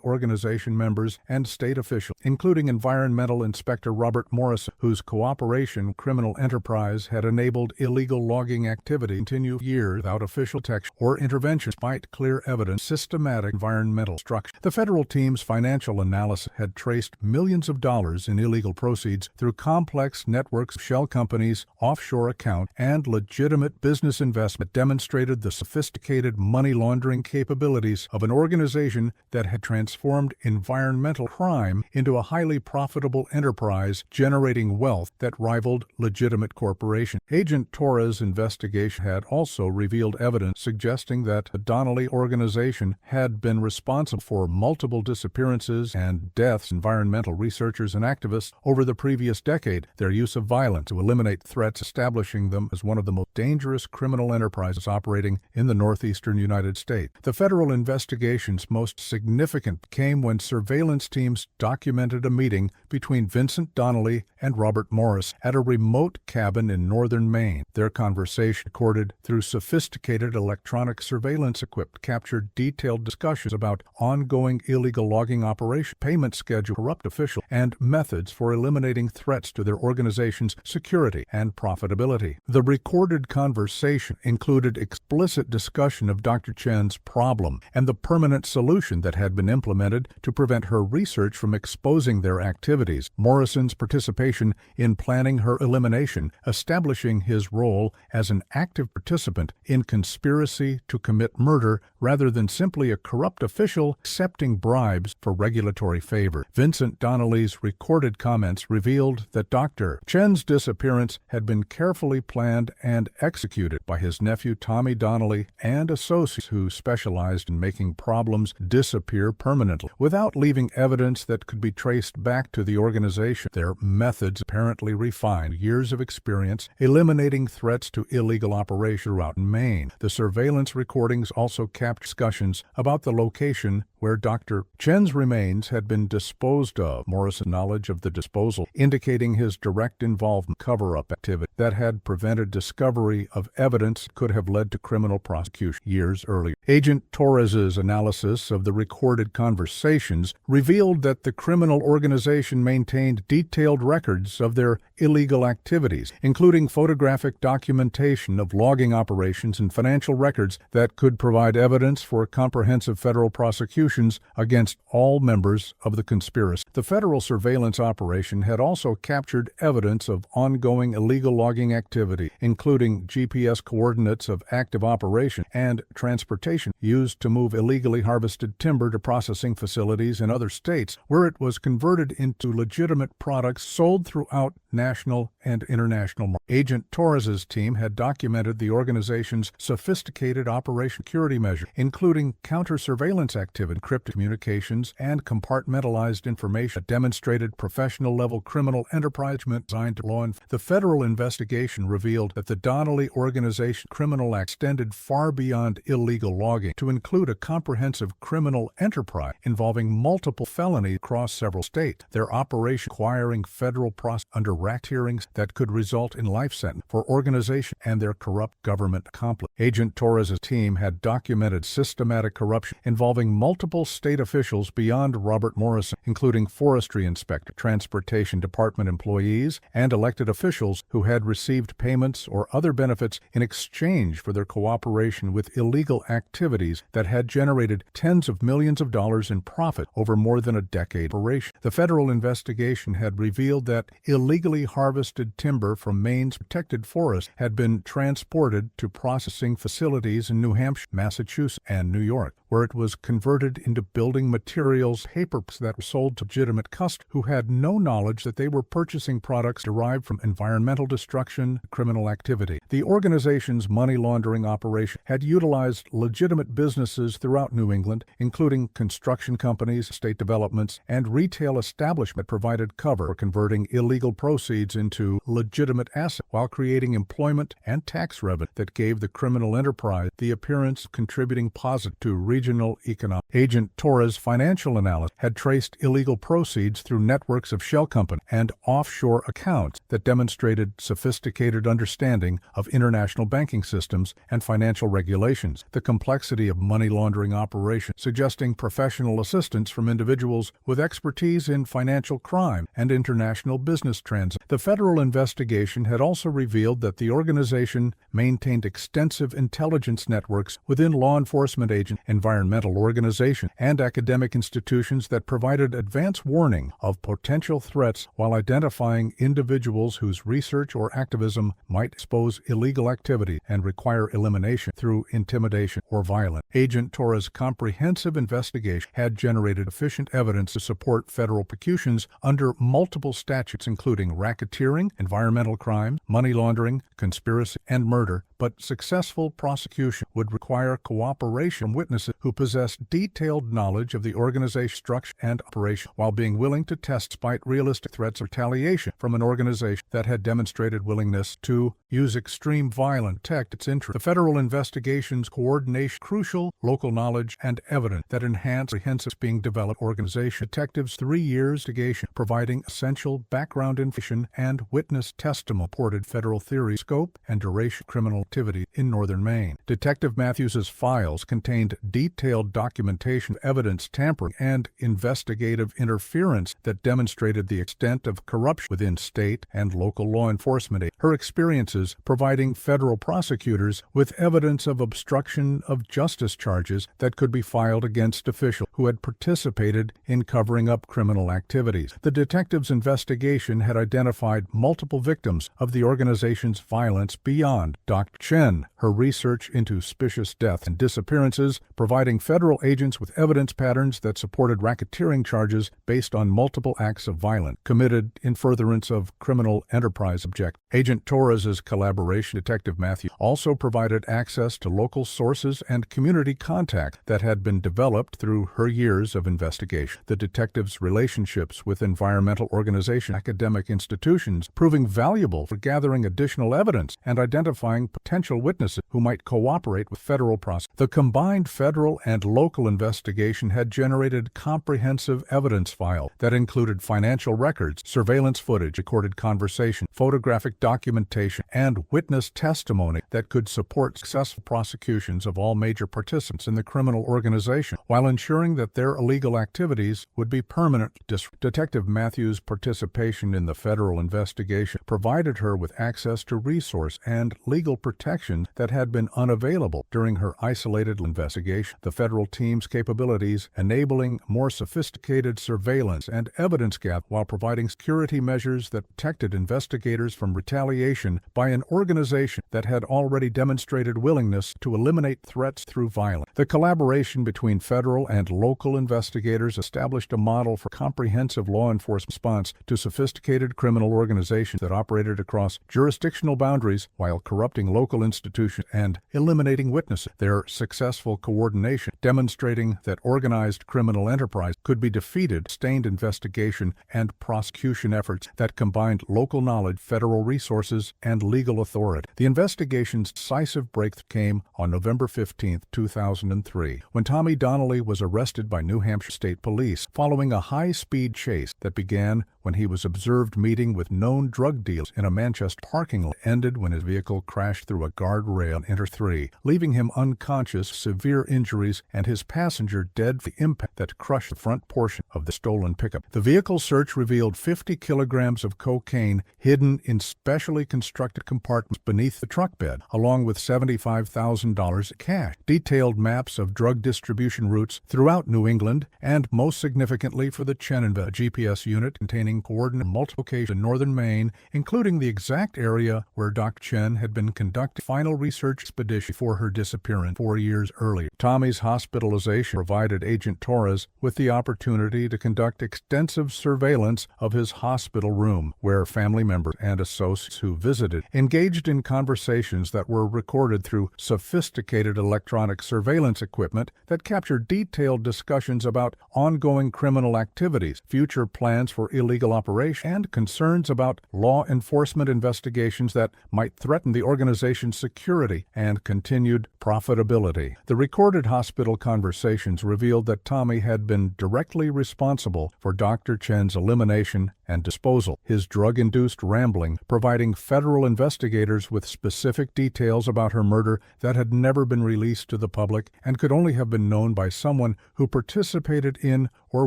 organization members and state officials, including Environmental Inspector Robert Morrison, whose cooperation with criminal enterprise had enabled illegal logging activity to continue years without official protection or intervention despite clear evidence of systematic environmental destruction. The federal team's financial analysis had traced millions of dollars in illegal proceeds through complex networks of shell companies, offshore accounts, and legitimate business investment demonstrated the sophisticated money laundering capabilities of an organization that had transformed environmental crime into a highly profitable enterprise generating wealth that rivaled legitimate corporations. Agent Torres' investigation had also revealed evidence suggesting that the Donnelly organization had been responsible for multiple disappearances and deaths of environmental researchers and activists over the previous decade, their use of violence to eliminate threats establishing them as one of the most dangerous criminal enterprises operating in the northeastern United States. The federal investigation's most significant came when surveillance teams documented a meeting between Vincent Donnelly and Robert Morris at a remote cabin in northern Maine. Their conversation, recorded through sophisticated electronic surveillance equipment, captured detailed discussions about ongoing illegal logging operations, payment schedule, corrupt officials, and methods for eliminating threats to their organization's security and profitability. The recorded conversation included explicit discussion of Dr. Chen's problem and the permanent solution that had been implemented to prevent her research from exposing their activities, Morrison's participation in planning her elimination, establishing his role as an active participant in conspiracy to commit murder rather than simply a corrupt official accepting bribes for regulatory favor. Vincent Donnelly's recorded comments revealed that Dr. Chen's disappearance had been carefully planned and executed by his nephew Tommy Donnelly and associates who specialized in making problems disappear permanently, without leaving evidence that could be traced back to the organization. Their methods apparently refined years of experience eliminating threats to illegal operations throughout Maine. The surveillance recordings also captured discussions about the location where Dr. Chen's remains had been disposed of. Morrison's knowledge of the disposal indicating his direct involvement in cover-up activity that had prevented discovery of evidence that could have led to criminal prosecution years earlier. Agent Torres's analysis of the recorded conversations revealed that the criminal organization maintained detailed records of their illegal activities, including photographic documentation of logging operations and financial records that could provide evidence for comprehensive federal prosecutions against all members of the conspiracy. The federal surveillance operation had also captured evidence of ongoing illegal logging activity, including GPS coordinates of active operation and transportation used to move illegally harvested timber to processing facilities in other states, where it was converted into legitimate products sold throughout national and international markets. Agent Torres's team had documented the organization's sophisticated operation security measures, including counter-surveillance activity, encrypted communications, and compartmentalized information that demonstrated professional-level criminal enterprise designed to law enforcement. The federal investigation revealed that the Donnelly organization criminal act extended far beyond illegal logging to include a comprehensive criminal enterprise involving multiple felonies across several states. Their operation requiring federal prosecutors under racketeerings that could result in life sentence for organization and their corrupt government accomplice. Agent Torres' team had documented systematic corruption involving multiple state officials beyond Robert Morrison, including forestry inspector, transportation department employees, and elected officials who had received payments or other benefits in exchange for their cooperation with illegal activities that had generated tens of millions of dollars in profit over more than a decade of operation. The federal investigation had revealed that illegally harvested timber from Maine's protected forest had been transported to processing facilities in New Hampshire, Massachusetts, and New York, where it was converted into building materials papers that were sold to legitimate customers who had no knowledge that they were purchasing products derived from environmental destruction, criminal activity. The organization's money laundering operation had utilized legitimate businesses throughout New England, including construction companies, state developments, and retail establishments that provided cover for converting illegal proceeds into legitimate assets while creating employment and tax revenue that gave the criminal enterprise the appearance of contributing positively to regional economic. Agent Torres' financial analysis had traced illegal proceeds through networks of shell companies and offshore accounts that demonstrated sophisticated understanding of international banking systems and financial regulations. The complexity of money laundering operations suggesting professional assistance from individuals with expertise in financial crime and international business transactions. The federal investigation had also revealed that the organization maintained extensive intelligence networks within law enforcement agents, environmental organizations, and academic institutions that provided advance warning of potential threats while identifying individuals whose research or activism might expose illegal activity and require elimination through intimidation or violence. Agent Torres' comprehensive investigation had generated sufficient evidence to support federal prosecutions under multiple statutes, including racketeering, environmental crime, money laundering, conspiracy, and murder, but successful prosecution would require cooperation from witnesses who possessed detailed knowledge of the organization's structure and operation, while being willing to test despite realistic threats of retaliation from an organization that had demonstrated willingness to use extreme violence to protect its interests. The federal investigation's coordination, crucial local knowledge, and evidence that enhanced comprehensive being developed organization. Detectives' 3 years investigation providing essential background information and witness testimony supported federal theory, scope, and duration of criminal activity in northern Maine. Detective Matthews's files contained detailed documentation of evidence tampering and investigative interference that demonstrated the extent of corruption within state and local law enforcement. Her experiences providing federal prosecutors with evidence of obstruction of justice charges that could be filed against officials who had participated in covering up criminal activities. The detectives' investigation had identified multiple victims of the organization's violence beyond Dr. Chen, her research into suspicious deaths and disappearances, providing federal agents with evidence patterns that supported racketeering charges based on multiple acts of violence committed in furtherance of criminal enterprise objectives. Agent Torres's collaboration, Detective Matthew, also provided access to local sources and community contact that had been developed through her years of investigation. The detective's relationships with environmental organizations, academic institutions, proving valuable for gathering additional evidence and identifying potential witnesses who might cooperate with federal prosecutors. The combined federal and local investigation had generated comprehensive evidence files that included financial records, surveillance footage, recorded conversation, photographic documentation, and witness testimony that could support successful prosecutions of all major participants in the criminal organization, while ensuring that their illegal activities would be permanent. Detective Matthews' participation in the federal investigation provided her with access to resource and legal protection that had been unavailable during her isolated investigation. The federal team's capabilities enabling more sophisticated surveillance and evidence gathering while providing security measures that protected investigators from retaliation by an organization that had already demonstrated willingness to eliminate threats through violence. The collaboration between federal and local investigators established a model for comprehensive law enforcement response to sophisticated criminal organizations that operated across jurisdictional boundaries while corrupting local institutions and eliminating witnesses. Their successful coordination demonstrating that organized criminal enterprise could be defeated, sustained investigation and prosecution efforts that combined local knowledge, federal resources, and legal authority. The investigation's decisive breakthrough came on November 15, 2003, when Tommy Donnelly was arrested by New Hampshire State Police following a high-speed chase that began when he was observed meeting with known drug dealers in a Manchester parking lot. Ended when his vehicle crashed through a guardrail on Inter 3, leaving him unconscious, severe injuries, and his passenger dead from the impact that crushed the front portion of the stolen pickup. The vehicle search revealed 50 kilograms of cocaine hidden in specially constructed compartments beneath the truck bed, along with $75,000 in cash. Detailed maps of drug distribution routes throughout New England, and most significantly for the Chen a GPS unit containing coordinates from multiple locations in northern Maine, including the exact area where Dr. Chen had been conducting final research expedition before her disappearance 4 years earlier. Tommy's hospitalization provided Agent Torres with the opportunity to conduct extensive surveillance of his hospital room, where family members and associates who visited engaged in conversations that were recorded through sophisticated electronic surveillance equipment that captured detailed discussions about ongoing criminal activities, future plans for illegal operations, and concerns about law enforcement investigations that might threaten the organization's security and continued profitability. The recorded hospital conversations revealed that Tommy had been directly responsible for Dr. Chen's elimination and disposal, his drug-induced rambling providing federal investigators with specific details about her murder that had never been released to the public and could only have been known by someone who participated in or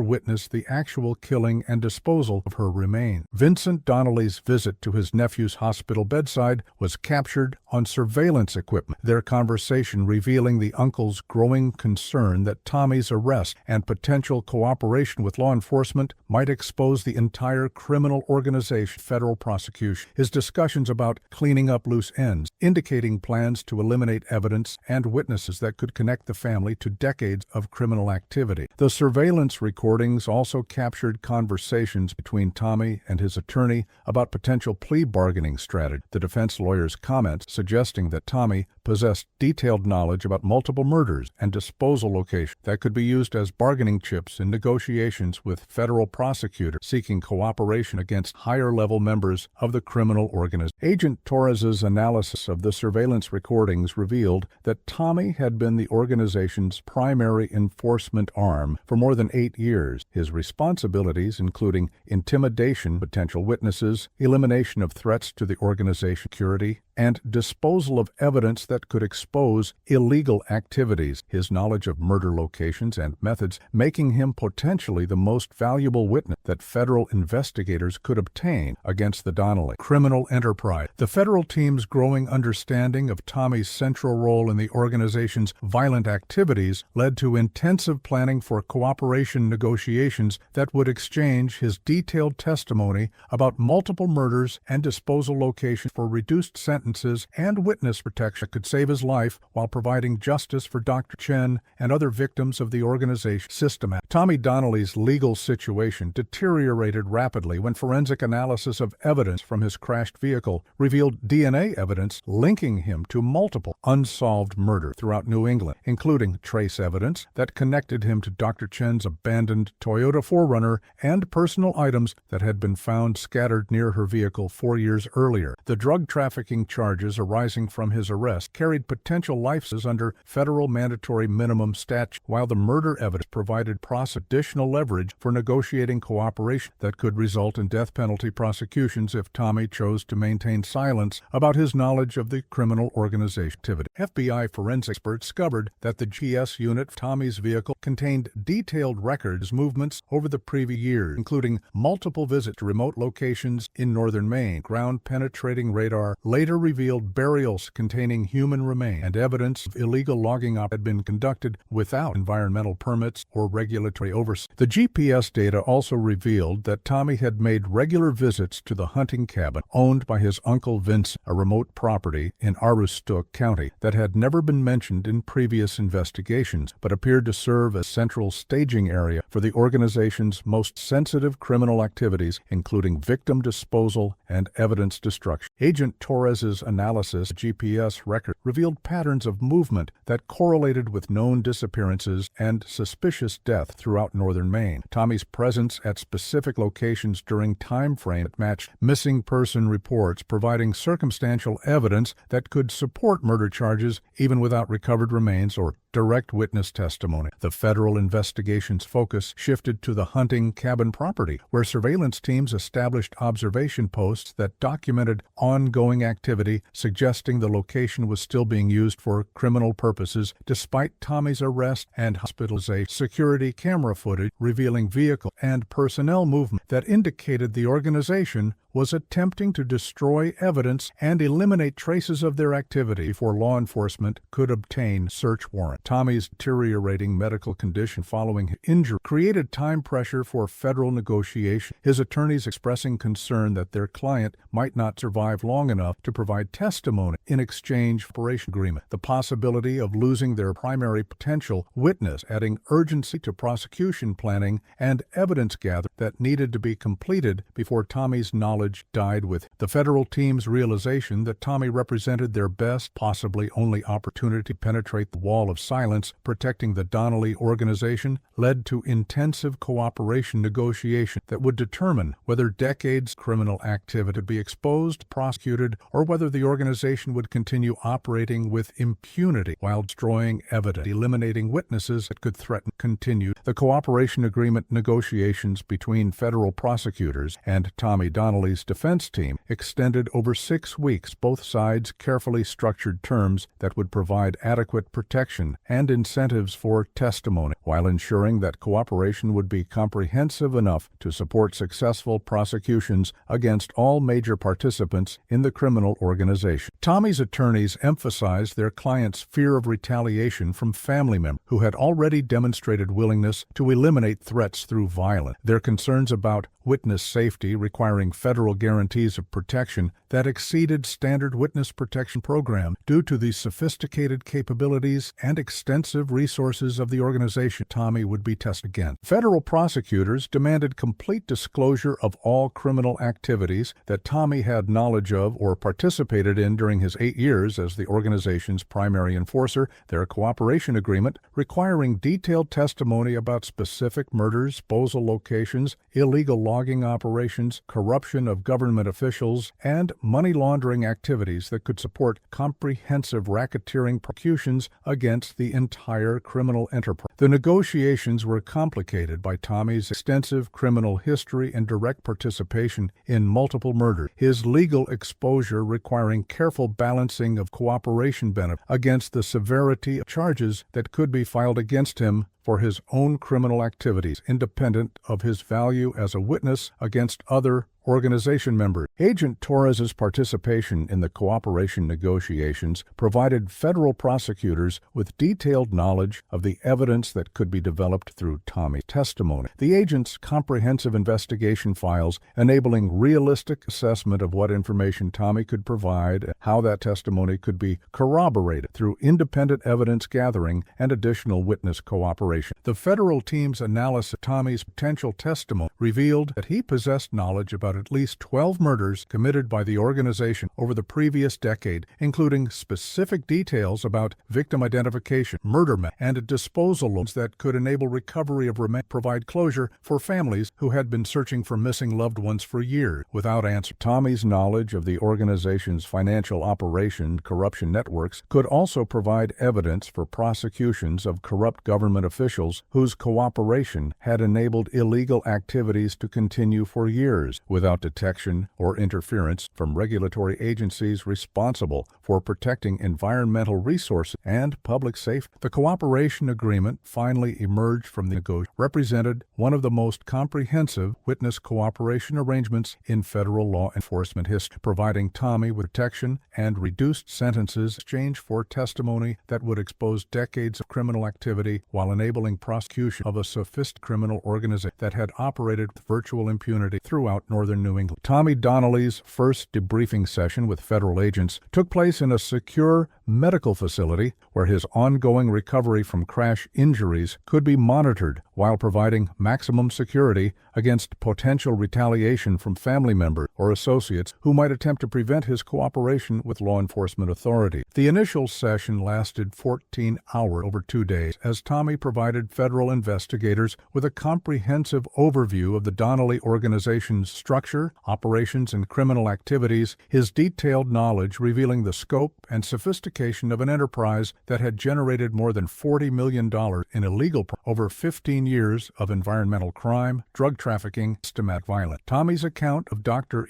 witnessed the actual killing and disposal of her remains. Vincent Donnelly's visit to his nephew's hospital bedside was captured on surveillance equipment, their conversation revealing the uncle's growing concern that Tommy's arrest and potential cooperation with law enforcement might expose the entire criminal organization federal prosecution. His discussions about cleaning up loose ends, indicating plans to eliminate evidence and witnesses that could connect the family to decades of criminal activity. The surveillance recordings also captured conversations between Tommy and his attorney about potential plea bargaining strategy. The defense lawyer's comments suggesting that Tommy possessed detailed knowledge about multiple murders and disposal locations that could be used as bargaining chips in negotiations with federal prosecutors seeking cooperation against higher-level members of the criminal organization. Agent Torres's analysis of the surveillance recordings revealed that Tommy had been the organization's primary enforcement arm for more than 8 years. His responsibilities, including intimidation of potential witnesses, elimination of threats to the organization's security, and disposal of evidence that could expose illegal activities. His knowledge of murder locations and methods making him potentially the most valuable witness that federal investigators could obtain against the Donnelly criminal enterprise. The federal team's growing understanding of Tommy's central role in the organization's violent activities led to intensive planning for cooperation negotiations that would exchange his detailed testimony about multiple murders and disposal locations for reduced sentences sentences and witness protection could save his life while providing justice for Dr. Chen and other victims of the organization systematically. Tommy Donnelly's legal situation deteriorated rapidly when forensic analysis of evidence from his crashed vehicle revealed DNA evidence linking him to multiple unsolved murders throughout New England, including trace evidence that connected him to Dr. Chen's abandoned Toyota 4Runner and personal items that had been found scattered near her vehicle 4 years earlier. The drug trafficking charges arising from his arrest carried potential life sentences under federal mandatory minimum statute, while the murder evidence provided additional leverage for negotiating cooperation that could result in death penalty prosecutions if Tommy chose to maintain silence about his knowledge of the criminal organization activity. FBI forensic experts discovered that the GPS unit of Tommy's vehicle contained detailed records of movements over the previous years, including multiple visits to remote locations in northern Maine. Ground-penetrating radar later revealed burials containing human remains, and evidence of illegal logging had been conducted without environmental permits or regulatory oversight. The GPS data also revealed that Tommy had made regular visits to the hunting cabin owned by his uncle Vincent, a remote property in Aroostook County that had never been mentioned in previous investigations, but appeared to serve as central staging area for the organization's most sensitive criminal activities, including victim disposal and evidence destruction. Agent Torres's analysis of GPS record revealed patterns of movement that correlated with known disappearances and suspicious death throughout northern Maine. Tommy's presence at specific locations during time frame that matched missing person reports, providing circumstantial evidence that could support murder charges even without recovered remains or direct witness testimony. The federal investigation's focus shifted to the hunting cabin property, where surveillance teams established observation posts that documented ongoing activity, suggesting the location was still being used for criminal purposes despite Tommy's arrest and hospitalization. Security camera footage revealing vehicle and personnel movement that indicated the organization was attempting to destroy evidence and eliminate traces of their activity before law enforcement could obtain search warrant. Tommy's deteriorating medical condition following his injury created time pressure for federal negotiation, his attorneys expressing concern that their client might not survive long enough to provide testimony in exchange for operation agreement. The possibility of losing their primary potential witness, adding urgency to prosecution planning and evidence gathering that needed to be completed before Tommy's knowledge died with the federal team's realization that Tommy represented their best, possibly only opportunity to penetrate the wall of silence protecting the Donnelly organization led to intensive cooperation negotiation that would determine whether decades of criminal activity would be exposed, prosecuted, or whether the organization would continue operating with impunity while destroying evidence, eliminating witnesses that could threaten continued. The cooperation agreement negotiations between federal prosecutors and Tommy Donnelly's defense team extended over 6 weeks. Both sides carefully structured terms that would provide adequate protection and incentives for testimony, while ensuring that cooperation would be comprehensive enough to support successful prosecutions against all major participants in the criminal organization. Tommy's attorneys emphasized their client's fear of retaliation from family members who had already demonstrated willingness to eliminate threats through violence. Their concerns about witness safety requiring federal guarantees of protection that exceeded standard witness protection programs due to the sophisticated capabilities and extensive resources of the organization Tommy would be tested against. Federal prosecutors demanded complete disclosure of all criminal activities that Tommy had knowledge of or participated in during his 8 years as the organization's primary enforcer, their cooperation agreement requiring detailed testimony about specific murders, disposal locations, illegal logging operations, corruption of government officials, and money laundering activities that could support comprehensive racketeering prosecutions against the entire criminal enterprise. The negotiations were complicated by Tommy's extensive criminal history and direct participation in multiple murders, his legal exposure requiring careful balancing of cooperation benefits against the severity of charges that could be filed against him for his own criminal activities, independent of his value as a witness against other organization members. Agent Torres's participation in the cooperation negotiations provided federal prosecutors with detailed knowledge of the evidence that could be developed through Tommy's testimony. The agent's comprehensive investigation files enabling realistic assessment of what information Tommy could provide and how that testimony could be corroborated through independent evidence gathering and additional witness cooperation. The federal team's analysis of Tommy's potential testimony revealed that he possessed knowledge about at least 12 murders committed by the organization over the previous decade, including specific details about victim identification, murder and disposal loans that could enable recovery of remains, provide closure for families who had been searching for missing loved ones for years without answer. Tommy's knowledge of the organization's financial operation corruption networks could also provide evidence for prosecutions of corrupt government officials whose cooperation had enabled illegal activities to continue for years without detection or interference from regulatory agencies responsible for protecting environmental resources and public safety. The cooperation agreement finally emerged from the negotiations, represented one of the most comprehensive witness cooperation arrangements in federal law enforcement history, providing Tommy with protection and reduced sentences in exchange for testimony that would expose decades of criminal activity while enabling prosecution of a sophisticated criminal organization that had operated with virtual impunity throughout northern New England. Tommy Donnelly's first debriefing session with federal agents took place in a secure medical facility where his ongoing recovery from crash injuries could be monitored while providing maximum security against potential retaliation from family members or associates who might attempt to prevent his cooperation with law enforcement authorities. The initial session lasted 14 hours over 2 days as Tommy provided federal investigators with a comprehensive overview of the Donnelly organization's structure, operations, and criminal activities, his detailed knowledge revealing the scope and sophistication of an enterprise that had generated more than $40 million in illegal over 15 years of environmental crime, drug trafficking, systematic violence. Tommy's account of Dr.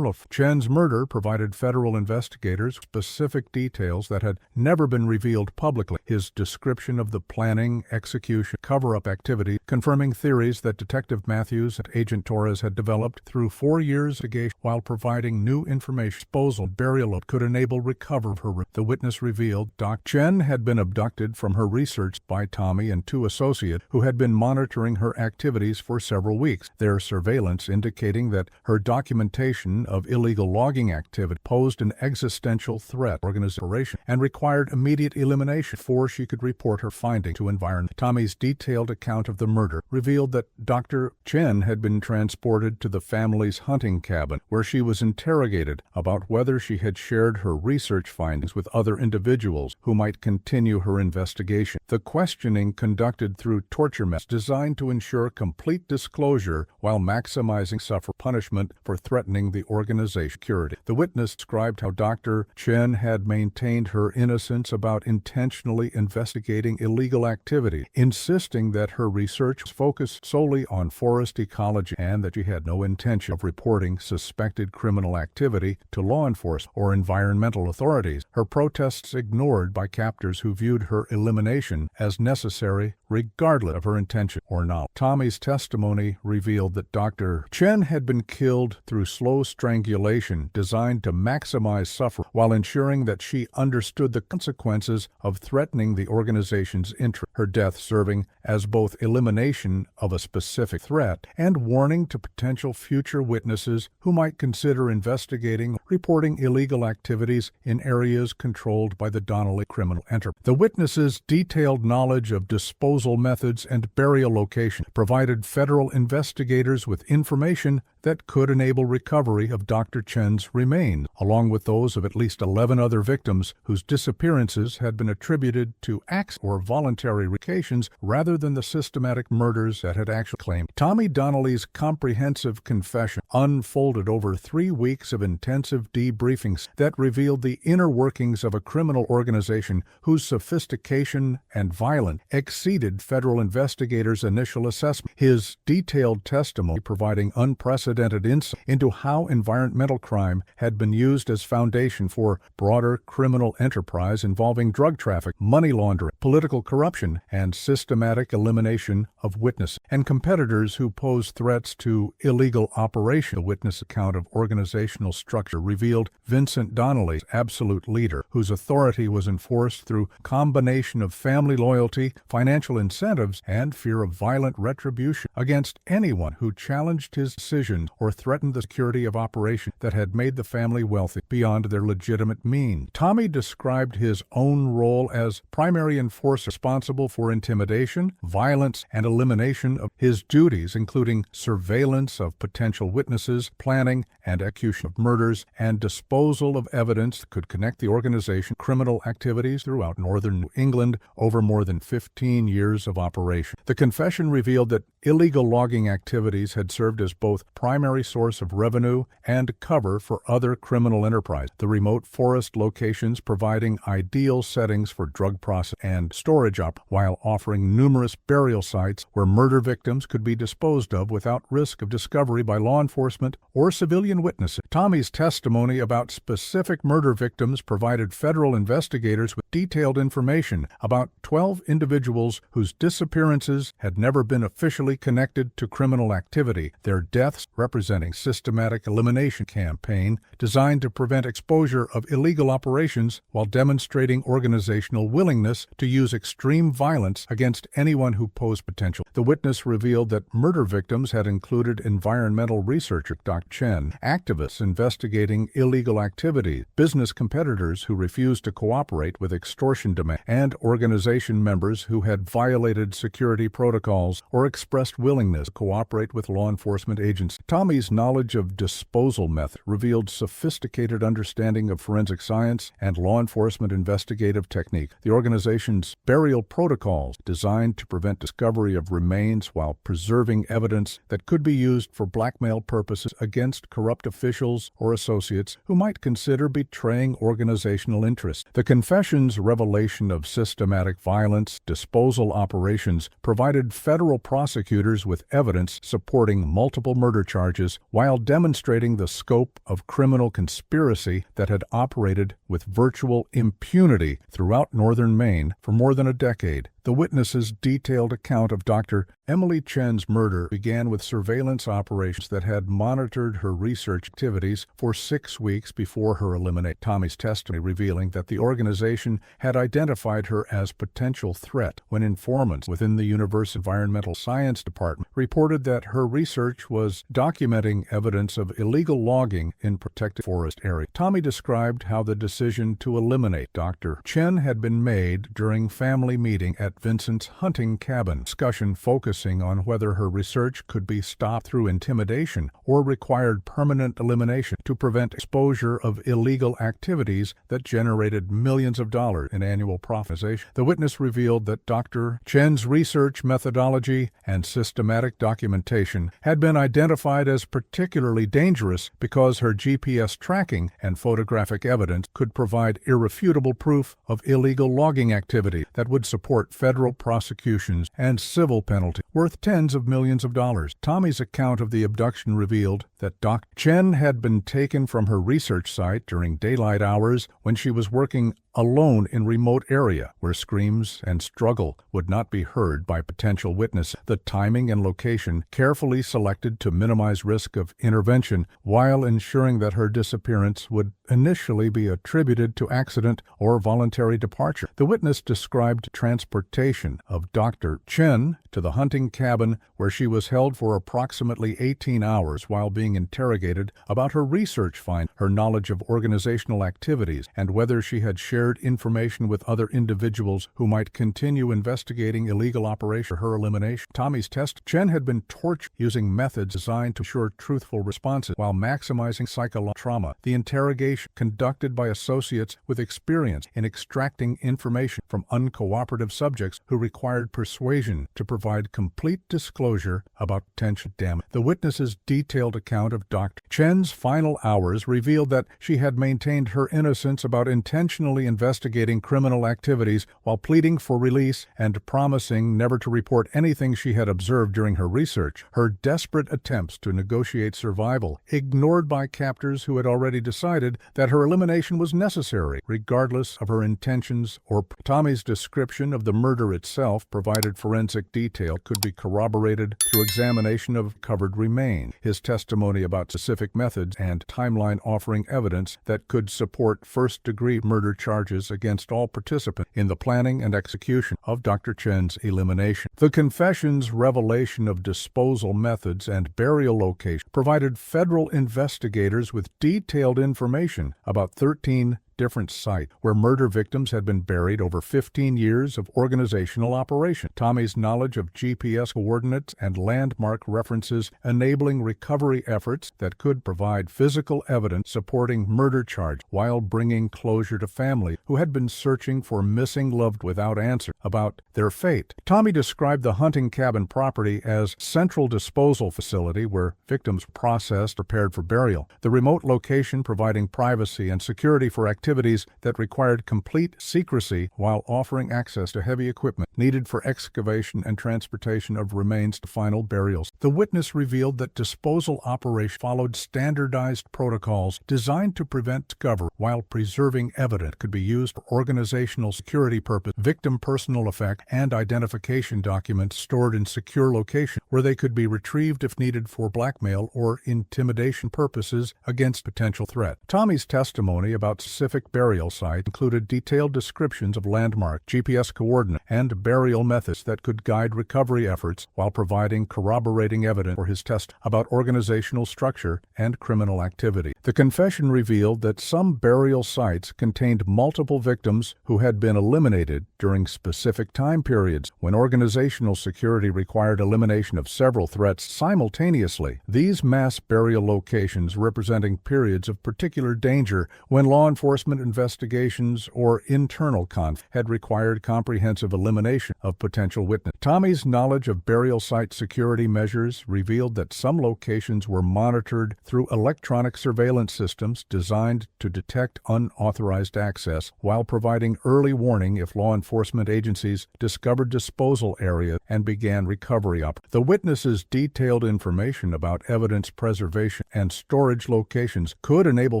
Chen's murder provided federal investigators specific details that had never been revealed publicly. His description of the planning, execution, cover-up activity, confirming theories that Detective Matthews and Agent Torres had developed through 4 years of investigation while providing new information. Disposal burial could enable recovery of her. The witness revealed Dr. Chen had been abducted from her research by Tommy and 2 associates who had been monitoring her activities for several weeks, their surveillance indicating that her documentation of illegal logging activity posed an existential threat to organization and required immediate elimination before she could report her finding to environment. Tommy's detailed account of the murder revealed that Dr. Chen had been transported to the family's hunting cabin, where she was interrogated about whether she had shared her research findings with other individuals who might continue her investigation. The questioning conducted through torture methods designed to ensure complete disclosure while maximizing suffer punishment for threatening the organization's security. The witness described how Dr. Chen had maintained her innocence about intentionally investigating illegal activity, insisting that her research was focused solely on forest ecology and that she had no intention of reporting suspected criminal activity to law enforcement or environmental authorities. Her protests ignored by captors who viewed her elimination as necessary regardless of her intention or knowledge. Tommy's testimony revealed that Dr. Chen had been killed through slow strangulation designed to maximize suffering while ensuring that she understood the consequences of threatening the organization's interest, her death serving as both elimination of a specific threat and warning to potential future witnesses who might consider investigating or reporting illegal activities in areas controlled by the Donnelly criminal enterprise. The witnesses' detailed knowledge of disposal methods and burial location provided federal investigators with information that could enable recovery of Dr. Chen's remains, along with those of at least 11 other victims whose disappearances had been attributed to acts or voluntary relocations rather than the systematic murders that had actually claimed. Tommy Donnelly's comprehensive confession unfolded over 3 weeks of intensive debriefings that revealed the inner workings of a criminal organization whose sophistication and violence exceeded validated federal investigators' initial assessment. His detailed testimony providing unprecedented insight into how environmental crime had been used as foundation for broader criminal enterprise involving drug trafficking, money laundering, political corruption, and systematic elimination of witnesses and competitors who posed threats to illegal operation. The witness account of organizational structure revealed Vincent Donnelly, absolute leader, whose authority was enforced through combination of family loyalty, financial incentives, and fear of violent retribution against anyone who challenged his decisions or threatened the security of operation that had made the family wealthy beyond their legitimate means. Tommy described his own role as primary enforcer responsible for intimidation, violence, and elimination of his duties, including surveillance of potential witnesses, planning and execution of murders, and disposal of evidence that could connect the organization criminal activities throughout northern New England over more than 15 years of operation. The confession revealed that illegal logging activities had served as both primary source of revenue and cover for other criminal enterprise. The remote forest locations providing ideal settings for drug processing and storage while offering numerous burial sites where murder victims could be disposed of without risk of discovery by law enforcement or civilian witnesses. Tommy's testimony about specific murder victims provided federal investigators with detailed information about 12 individuals whose disappearances had never been officially connected to criminal activity, their deaths representing systematic elimination campaign designed to prevent exposure of illegal operations while demonstrating organizational willingness to use extreme violence against anyone who posed potential. The witness revealed that murder victims had included environmental researcher Dr. Chen, activists investigating illegal activity, business competitors who refused to cooperate with extortion demands, and organization members who had violated security protocols or expressed willingness to cooperate with law enforcement agencies. Tommy's knowledge of disposal method revealed sophisticated understanding of forensic science and law enforcement investigative technique. The organization's burial protocols designed to prevent discovery of remains while preserving evidence that could be used for blackmail purposes against corrupt officials or associates who might consider betraying organizational interests. The confession's revelation of systematic violence disposal operations provided federal prosecutors with evidence supporting multiple murder charges while demonstrating the scope of criminal conspiracy that had operated with virtual impunity throughout northern Maine for more than a decade. The witness's detailed account of Dr. Emily Chen's murder began with surveillance operations that had monitored her research activities for 6 weeks before her elimination. Tommy's testimony revealing that the organization had identified her as potential threat when informants within the university's environmental science department reported that her research was documenting evidence of illegal logging in protected forest areas. Tommy described how the decision to eliminate Dr. Chen had been made during family meeting at Vincent's hunting cabin, discussion focusing on whether her research could be stopped through intimidation or required permanent elimination to prevent exposure of illegal activities that generated millions of dollars in annual profitization. The witness revealed that Dr. Chen's research methodology and systematic documentation had been identified as particularly dangerous because her GPS tracking and photographic evidence could provide irrefutable proof of illegal logging activity that would support federal prosecutions and civil penalties worth tens of millions of dollars. Tommy's account of the abduction revealed that Dr. Chen had been taken from her research site during daylight hours when she was working alone in remote area where screams and struggle would not be heard by potential witnesses. The timing and location carefully selected to minimize risk of intervention while ensuring that her disappearance would initially be attributed to accident or voluntary departure. The witness described transportation of Dr. Chen to the hunting cabin where she was held for approximately 18 hours while being interrogated about her research find, her knowledge of organizational activities, and whether she had shared information with other individuals who might continue investigating illegal operations for her elimination. Tommy's test, Chen had been tortured using methods designed to ensure truthful responses while maximizing psychological trauma. The interrogation conducted by associates with experience in extracting information from uncooperative subjects who required persuasion to provide complete disclosure about potential damage. The witness's detailed account of Dr. Chen's final hours revealed that she had maintained her innocence about intentionally investigating criminal activities while pleading for release and promising never to report anything she had observed during her research. Her desperate attempts to negotiate survival, ignored by captors who had already decided that her elimination was necessary, regardless of her intentions or Tommy's description of the murder itself provided forensic detail could be corroborated through examination of covered remains. His testimony about specific methods and timeline offering evidence that could support first-degree murder charges against all participants in the planning and execution of Dr. Chen's elimination. The confession's revelation of disposal methods and burial location provided federal investigators with detailed information about 13 different sites where murder victims had been buried over 15 years of organizational operation. Tommy's knowledge of GPS coordinates and landmark references enabling recovery efforts that could provide physical evidence supporting murder charge while bringing closure to family who had been searching for missing loved without answer about their fate. Tommy described the hunting cabin property as central disposal facility where victims were processed, prepared for burial. The remote location providing privacy and security for activities that required complete secrecy while offering access to heavy equipment needed for excavation and transportation of remains to final burials. The witness revealed that disposal operations followed standardized protocols designed to prevent discovery while preserving evidence could be used for organizational security purposes, victim personal effect, and identification documents stored in secure locations where they could be retrieved if needed for blackmail or intimidation purposes against potential threat. Tommy's testimony about specific burial sites included detailed descriptions of landmarks, GPS coordinates, and burial methods that could guide recovery efforts while providing corroborating evidence for his test about organizational structure and criminal activity. The confession revealed that some burial sites contained multiple victims who had been eliminated during specific time periods when organizational security required elimination of several threats simultaneously. These mass burial locations representing periods of particular danger when law enforcement investigations or internal conflict had required comprehensive elimination of potential witnesses. Tommy's knowledge of burial site security measures revealed that some locations were monitored through electronic surveillance systems designed to detect unauthorized access while providing early warning if law enforcement agencies discovered disposal areas and began recovery operations. The witnesses' detailed information about evidence preservation and storage locations could enable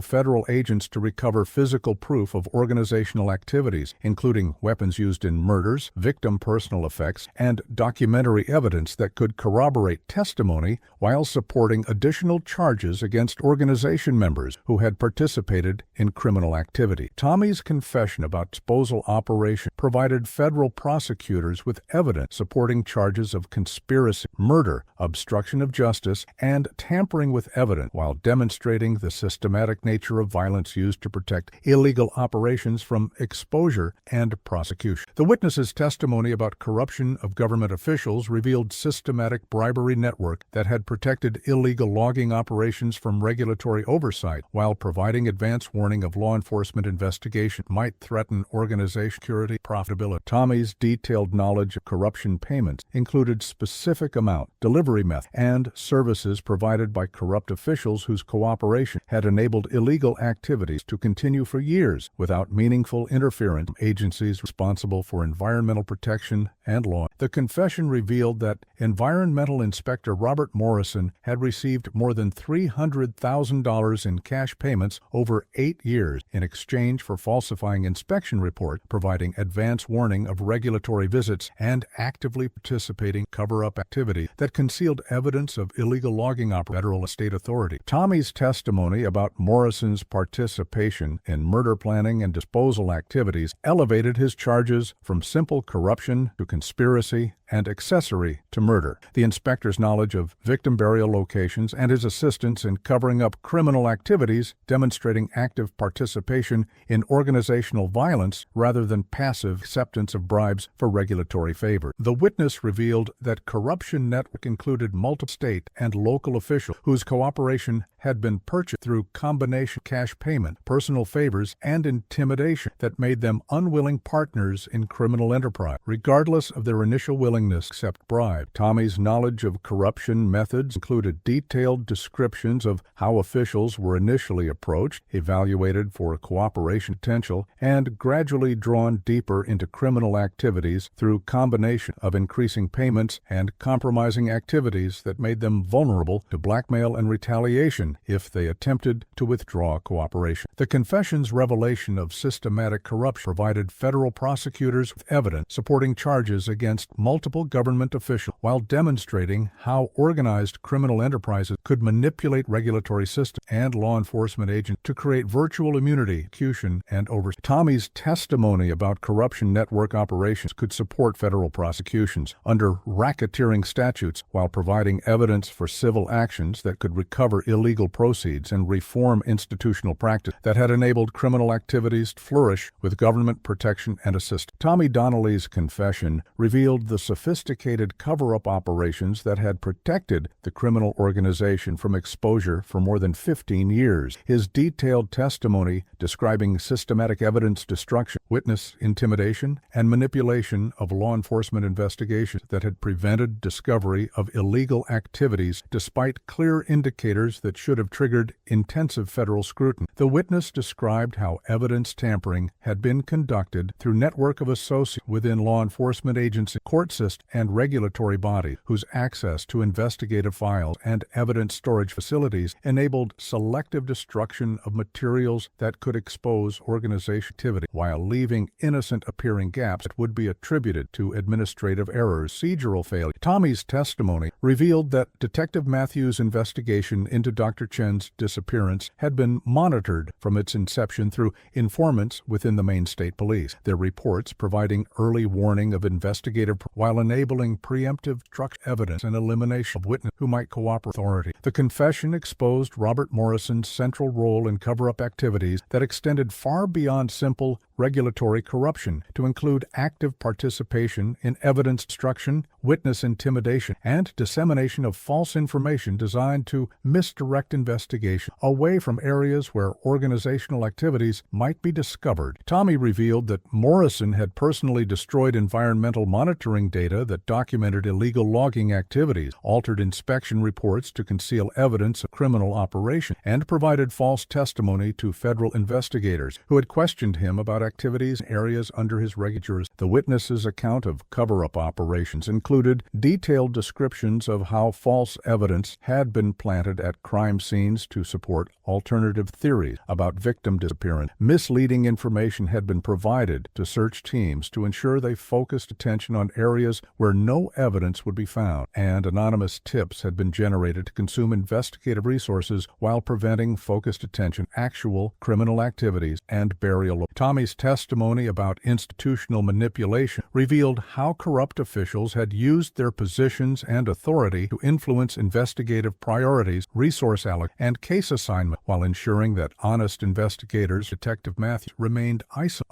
federal agents to recover physical proof of organizational activities, including weapons used in murders, victim personal effects, and documentary evidence that could corroborate testimony while supporting additional charges against organization members who had participated in criminal activity. Tommy's confession about disposal operation provided federal prosecutors with evidence supporting charges of conspiracy, murder, obstruction of justice, and tampering with evidence while demonstrating the systematic nature of violence used to protect illegal operations from exposure and prosecution. The witness's testimony about corruption of government officials revealed systematic bribery network that had protected illegal logging operations from regulatory oversight while providing advance warning of law enforcement investigation might threaten organization security profitability. Tommy's detailed knowledge of corruption payments included specific amount, delivery method, and services provided by corrupt officials whose cooperation had enabled illegal activities to continue for years without meaningful interference from agencies responsible for environmental protection and law. The confession revealed that Environmental Inspector Robert Morrison had received more than $300,000 in cash payments over 8 years in exchange for falsifying inspection reports, providing advance warning of regulatory visits, and actively participating in cover-up activity that concealed evidence of illegal logging operation. Federal and state authority. Tommy's testimony about Morrison's participation in murder planning and disposal activities elevated his charges from simple corruption to conspiracy and accessory to murder. The inspector's knowledge of victim burial locations and his assistance in covering up criminal activities demonstrating active participation in organizational violence rather than passive acceptance of bribes for regulatory favor. The witness revealed that corruption network included multiple state and local officials whose cooperation had been purchased through combination cash payment, personal favors, and intimidation that made them unwilling partners in criminal enterprise. Regardless of their initial willingness willingness to accept bribe. Tommy's knowledge of corruption methods included detailed descriptions of how officials were initially approached, evaluated for cooperation potential, and gradually drawn deeper into criminal activities through combination of increasing payments and compromising activities that made them vulnerable to blackmail and retaliation if they attempted to withdraw cooperation. The confession's revelation of systematic corruption provided federal prosecutors with evidence supporting charges against multiple government officials while demonstrating how organized criminal enterprises could manipulate regulatory systems and law enforcement agents to create virtual immunity, execution, and oversight. Tommy's testimony about corruption network operations could support federal prosecutions under racketeering statutes while providing evidence for civil actions that could recover illegal proceeds and reform institutional practice that had enabled criminal activities to flourish with government protection and assistance. Tommy Donnelly's confession revealed the sophisticated cover-up operations that had protected the criminal organization from exposure for more than 15 years. His detailed testimony describing systematic evidence destruction, witness intimidation, and manipulation of law enforcement investigations that had prevented discovery of illegal activities despite clear indicators that should have triggered intensive federal scrutiny. The witness described how evidence tampering had been conducted through network of associates within law enforcement agencies, court systems, and regulatory bodies whose access to investigative files and evidence storage facilities enabled selective destruction of materials that could expose organization activity while leaving innocent-appearing gaps that would be attributed to administrative errors, procedural failure. Tommy's testimony revealed that Detective Matthews' investigation into Dr. Chen's disappearance had been monitored from its inception through informants within the Maine State Police, their reports providing early warning of investigative while enabling preemptive drug evidence and elimination of witnesses who might cooperate with authority. The confession exposed Robert Morrison's central role in cover-up activities that extended far beyond simple regulatory corruption to include active participation in evidence destruction, witness intimidation, and dissemination of false information designed to misdirect investigation away from areas where organizational activities might be discovered. Tommy revealed that Morrison had personally destroyed environmental monitoring data that documented illegal logging activities, altered inspection reports to conceal evidence of criminal operation, and provided false testimony to federal investigators who had questioned him about activities in areas under his regular jurisdiction. The witness's account of cover-up operations included detailed descriptions of how false evidence had been planted at crime scenes to support alternative theories about victim disappearance. Misleading information had been provided to search teams to ensure they focused attention on areas where no evidence would be found, and anonymous tips had been generated to consume investigative resources while preventing focused attention actual criminal activities and burial. Tommy's testimony about institutional manipulation revealed how corrupt officials had used their positions and authority to influence investigative priorities, resource allocation, and case assignment while ensuring that honest investigators, Detective Matthews, remained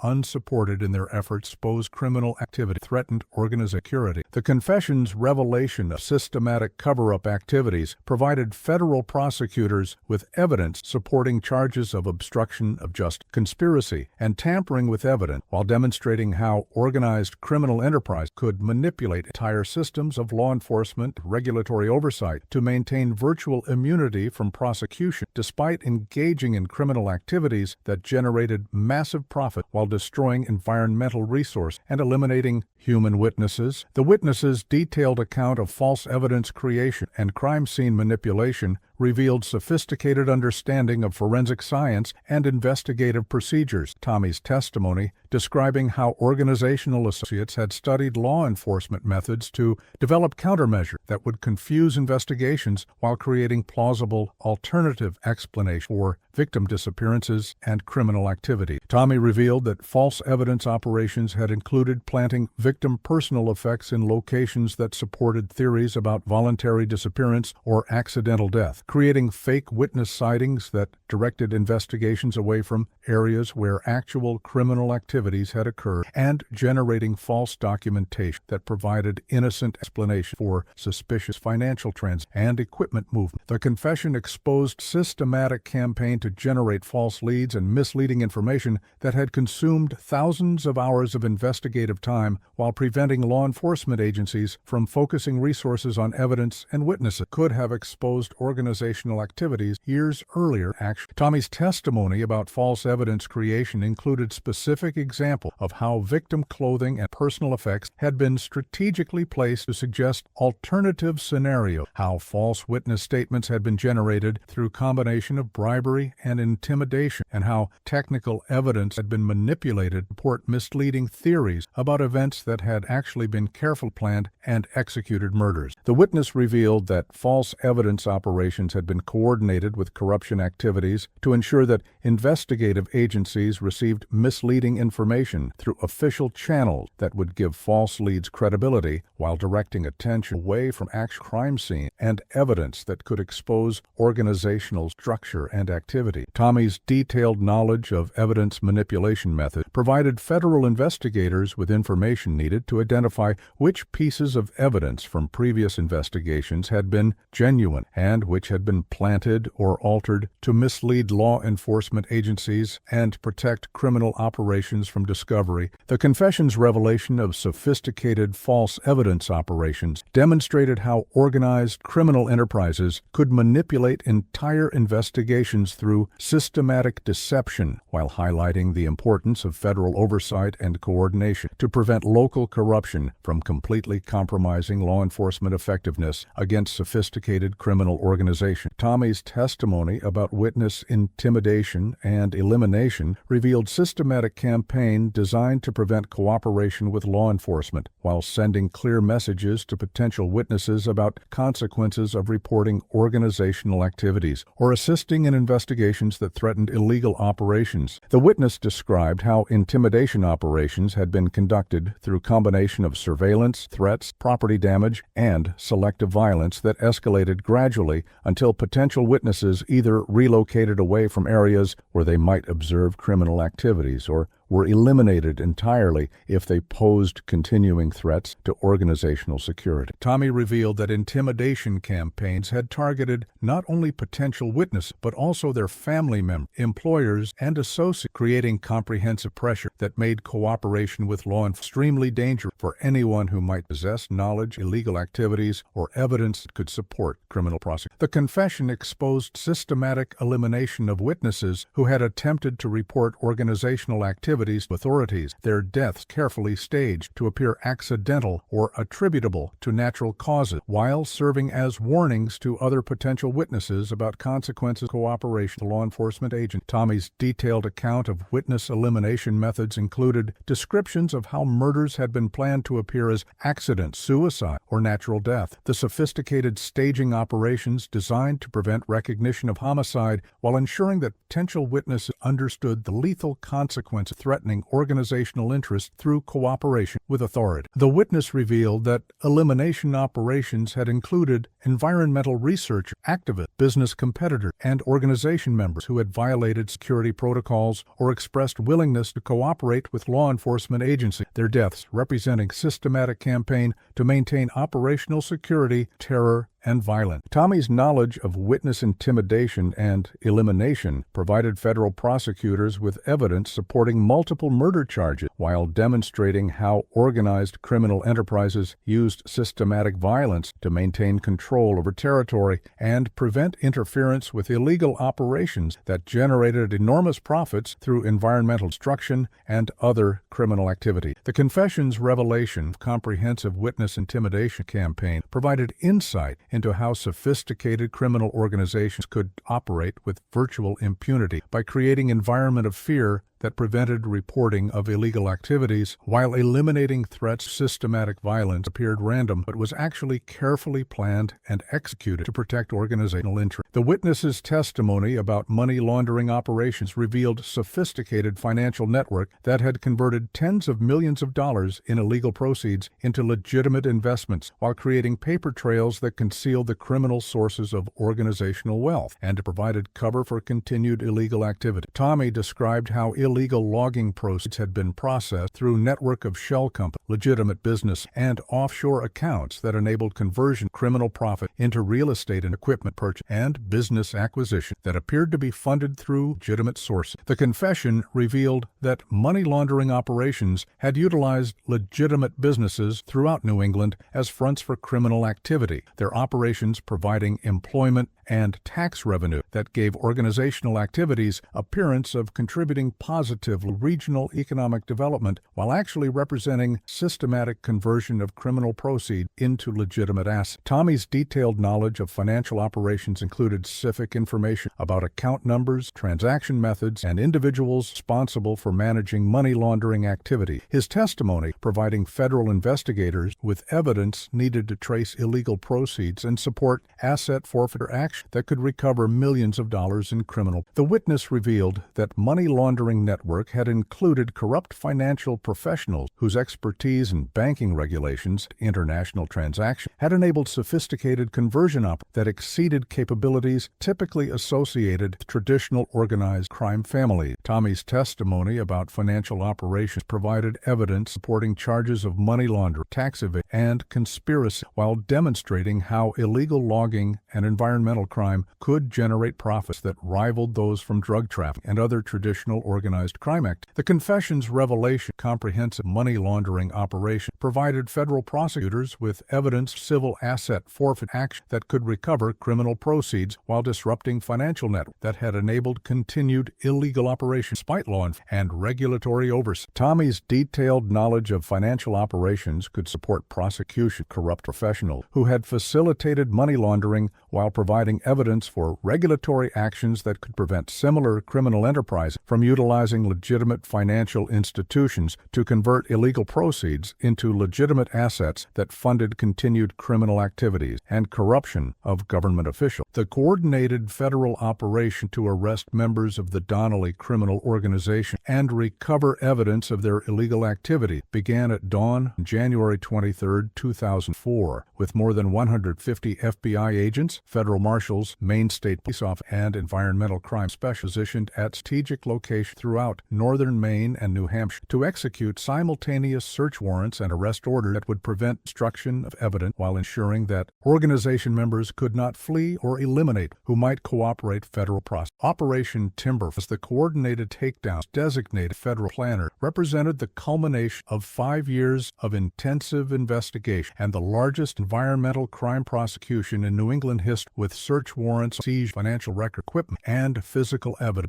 unsupported in their efforts to expose criminal activity threatened organizational security. The confession's revelation of systematic cover-up activities provided federal prosecutors with evidence supporting charges of obstruction of justice, conspiracy, and tampering with evidence, while demonstrating how organized criminal enterprise could manipulate entire systems of law enforcement regulatory oversight to maintain virtual immunity from prosecution despite engaging in criminal activities that generated massive profit while destroying environmental resources and eliminating human witnesses. The witnesses' detailed account of false evidence creation and crime scene manipulation revealed sophisticated understanding of forensic science and investigative procedures. Tommy's testimony describing how organizational associates had studied law enforcement methods to develop countermeasures that would confuse investigations while creating plausible alternative explanations for victim disappearances and criminal activity. Tommy revealed that false evidence operations had included planting victim personal effects in locations that supported theories about voluntary disappearance or accidental death, creating fake witness sightings that directed investigations away from areas where actual criminal activities had occurred, and generating false documentation that provided innocent explanation for suspicious financial transactions and equipment movement. The confession exposed systematic campaign designed to generate false leads and misleading information that had consumed thousands of hours of investigative time while preventing law enforcement agencies from focusing resources on evidence and witnesses. Could have exposed organizational activities years earlier. Tommy's testimony about false evidence creation included specific examples of how victim clothing and personal effects had been strategically placed to suggest alternative scenarios, how false witness statements had been generated through combination of bribery and intimidation, and how technical evidence had been manipulated to support misleading theories about events that had actually been carefully planned and executed murders. The witness revealed that false evidence operations had been coordinated with corruption activities to ensure that investigative agencies received misleading information through official channels that would give false leads credibility while directing attention away from actual crime scene and evidence that could expose organizational structure and activity. Tommy's detailed knowledge of evidence manipulation methods provided federal investigators with information needed to identify which pieces of evidence from previous investigations had been genuine and which had been planted or altered to mislead law enforcement agencies and protect criminal operations from discovery. The confession's revelation of sophisticated false evidence operations demonstrated how organized criminal enterprises could manipulate entire investigations through systematic deception while highlighting the importance of federal oversight and coordination to prevent local corruption from completely compromising law enforcement effectiveness against sophisticated criminal organizations. Tommy's testimony about witness intimidation and elimination revealed systematic campaign designed to prevent cooperation with law enforcement while sending clear messages to potential witnesses about consequences of reporting organizational activities or assisting in investigations that threatened illegal operations. The witness described how intimidation operations had been conducted through combination of surveillance, threats, property damage, and selective violence that escalated gradually until potential witnesses either relocated away from areas where they might observe criminal activities or were eliminated entirely if they posed continuing threats to organizational security. Tommy revealed that intimidation campaigns had targeted not only potential witnesses, but also their family members, employers, and associates, creating comprehensive pressure that made cooperation with law enforcement extremely dangerous for anyone who might possess knowledge, illegal activities, or evidence that could support criminal prosecution. The confession exposed systematic elimination of witnesses who had attempted to report organizational activities to authorities, their deaths carefully staged to appear accidental or attributable to natural causes, while serving as warnings to other potential witnesses about consequences of cooperation with law enforcement agents. Tommy's detailed account of witness elimination methods included descriptions of how murders had been planned to appear as accidents, suicide, or natural death. The sophisticated staging operations designed to prevent recognition of homicide while ensuring that potential witnesses understood the lethal consequences threatening organizational interests through cooperation with authority. The witness revealed that elimination operations had included environmental research, activists, business competitors, and organization members who had violated security protocols or expressed willingness to cooperate with law enforcement agencies, their deaths representing systematic campaign to maintain operational security, terror, and violence. Tommy's knowledge of witness intimidation and elimination provided federal prosecutors with evidence supporting multiple murder charges while demonstrating how organized criminal enterprises used systematic violence to maintain control over territory and prevent interference with illegal operations that generated enormous profits through environmental destruction and other criminal activity. The confession's revelation of comprehensive witness intimidation campaign provided insight into how sophisticated criminal organizations could operate with virtual impunity by creating an environment of fear that prevented reporting of illegal activities while eliminating threats. Systematic violence appeared random but was actually carefully planned and executed to protect organizational interests. The witness's testimony about money laundering operations revealed sophisticated financial network that had converted tens of millions of dollars in illegal proceeds into legitimate investments while creating paper trails that concealed the criminal sources of organizational wealth and provided cover for continued illegal activity. Tommy described how illegal logging proceeds had been processed through a network of shell companies, legitimate business, and offshore accounts that enabled conversion of criminal profit into real estate and equipment purchase and business acquisition that appeared to be funded through legitimate sources. The confession revealed that money laundering operations had utilized legitimate businesses throughout New England as fronts for criminal activity, their operations providing employment and tax revenue that gave organizational activities appearance of contributing positively to regional economic development while actually representing systematic conversion of criminal proceeds into legitimate assets. Tommy's detailed knowledge of financial operations included specific information about account numbers, transaction methods, and individuals responsible for managing money laundering activity. His testimony providing federal investigators with evidence needed to trace illegal proceeds and support asset forfeiture action that could recover millions of dollars in criminal. The witness revealed that money laundering network had included corrupt financial professionals whose expertise in banking regulations, international transactions, had enabled sophisticated conversion operations that exceeded capabilities typically associated with traditional organized crime families. Tommy's testimony about financial operations provided evidence supporting charges of money laundering, tax evasion, and conspiracy, while demonstrating how illegal logging and environmental crime could generate profits that rivaled those from drug trafficking and other traditional organized crime activities. The confession's revelation comprehensive money laundering operation provided federal prosecutors with evidence of civil asset forfeit action that could recover criminal proceeds while disrupting financial networks that had enabled continued illegal operations despite law and regulatory oversight. Tommy's detailed knowledge of financial operations could support prosecution of corrupt professionals who had facilitated money laundering while providing evidence for regulatory actions that could prevent similar criminal enterprises from utilizing legitimate financial institutions to convert illegal proceeds into legitimate assets that funded continued criminal activities and corruption of government officials. The coordinated federal operation to arrest members of the Donnelly criminal organization and recover evidence of their illegal activity began at dawn on January 23, 2004, with more than 150 FBI agents, federal marshals, Maine State Police Office, and environmental crime specialists positioned at strategic locations throughout northern Maine and New Hampshire to execute simultaneous search warrants and arrest orders that would prevent destruction of evidence while ensuring that organization members could not flee or eliminate who might cooperate federal process. Operation Timber, as the coordinated takedowns designated federal planner, represented the culmination of 5 years of intensive investigation and the largest environmental crime prosecution in New England history, with search warrants, seized financial record equipment, and physical evidence.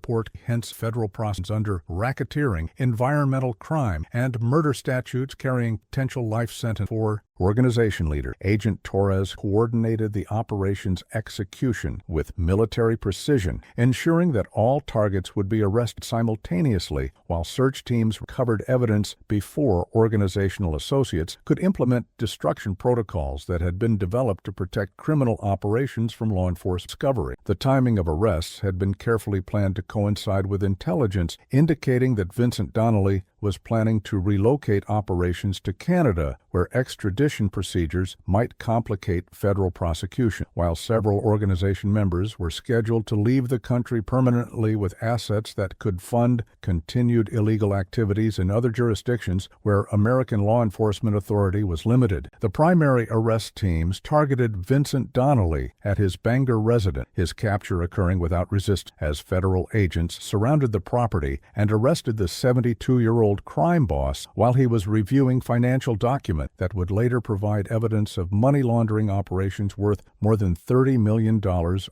Hence, federal prosecutions under racketeering, environmental crime, and murder statutes carrying potential life sentence for organization leader. Agent Torres coordinated the operation's execution with military precision, ensuring that all targets would be arrested simultaneously while search teams recovered evidence before organizational associates could implement destruction protocols that had been developed to protect criminal operations from law enforcement discovery. The timing of arrests had been carefully planned to coincide with intelligence indicating that Vincent Donnelly was planning to relocate operations to Canada, where extradition procedures might complicate federal prosecution, while several organization members were scheduled to leave the country permanently with assets that could fund continued illegal activities in other jurisdictions where American law enforcement authority was limited. The primary arrest teams targeted Vincent Donnelly at his Bangor residence, his capture occurring without resistance as federal agents surrounded the property and arrested the 72-year-old crime boss while he was reviewing financial documents that would later provide evidence of money laundering operations worth more than $30 million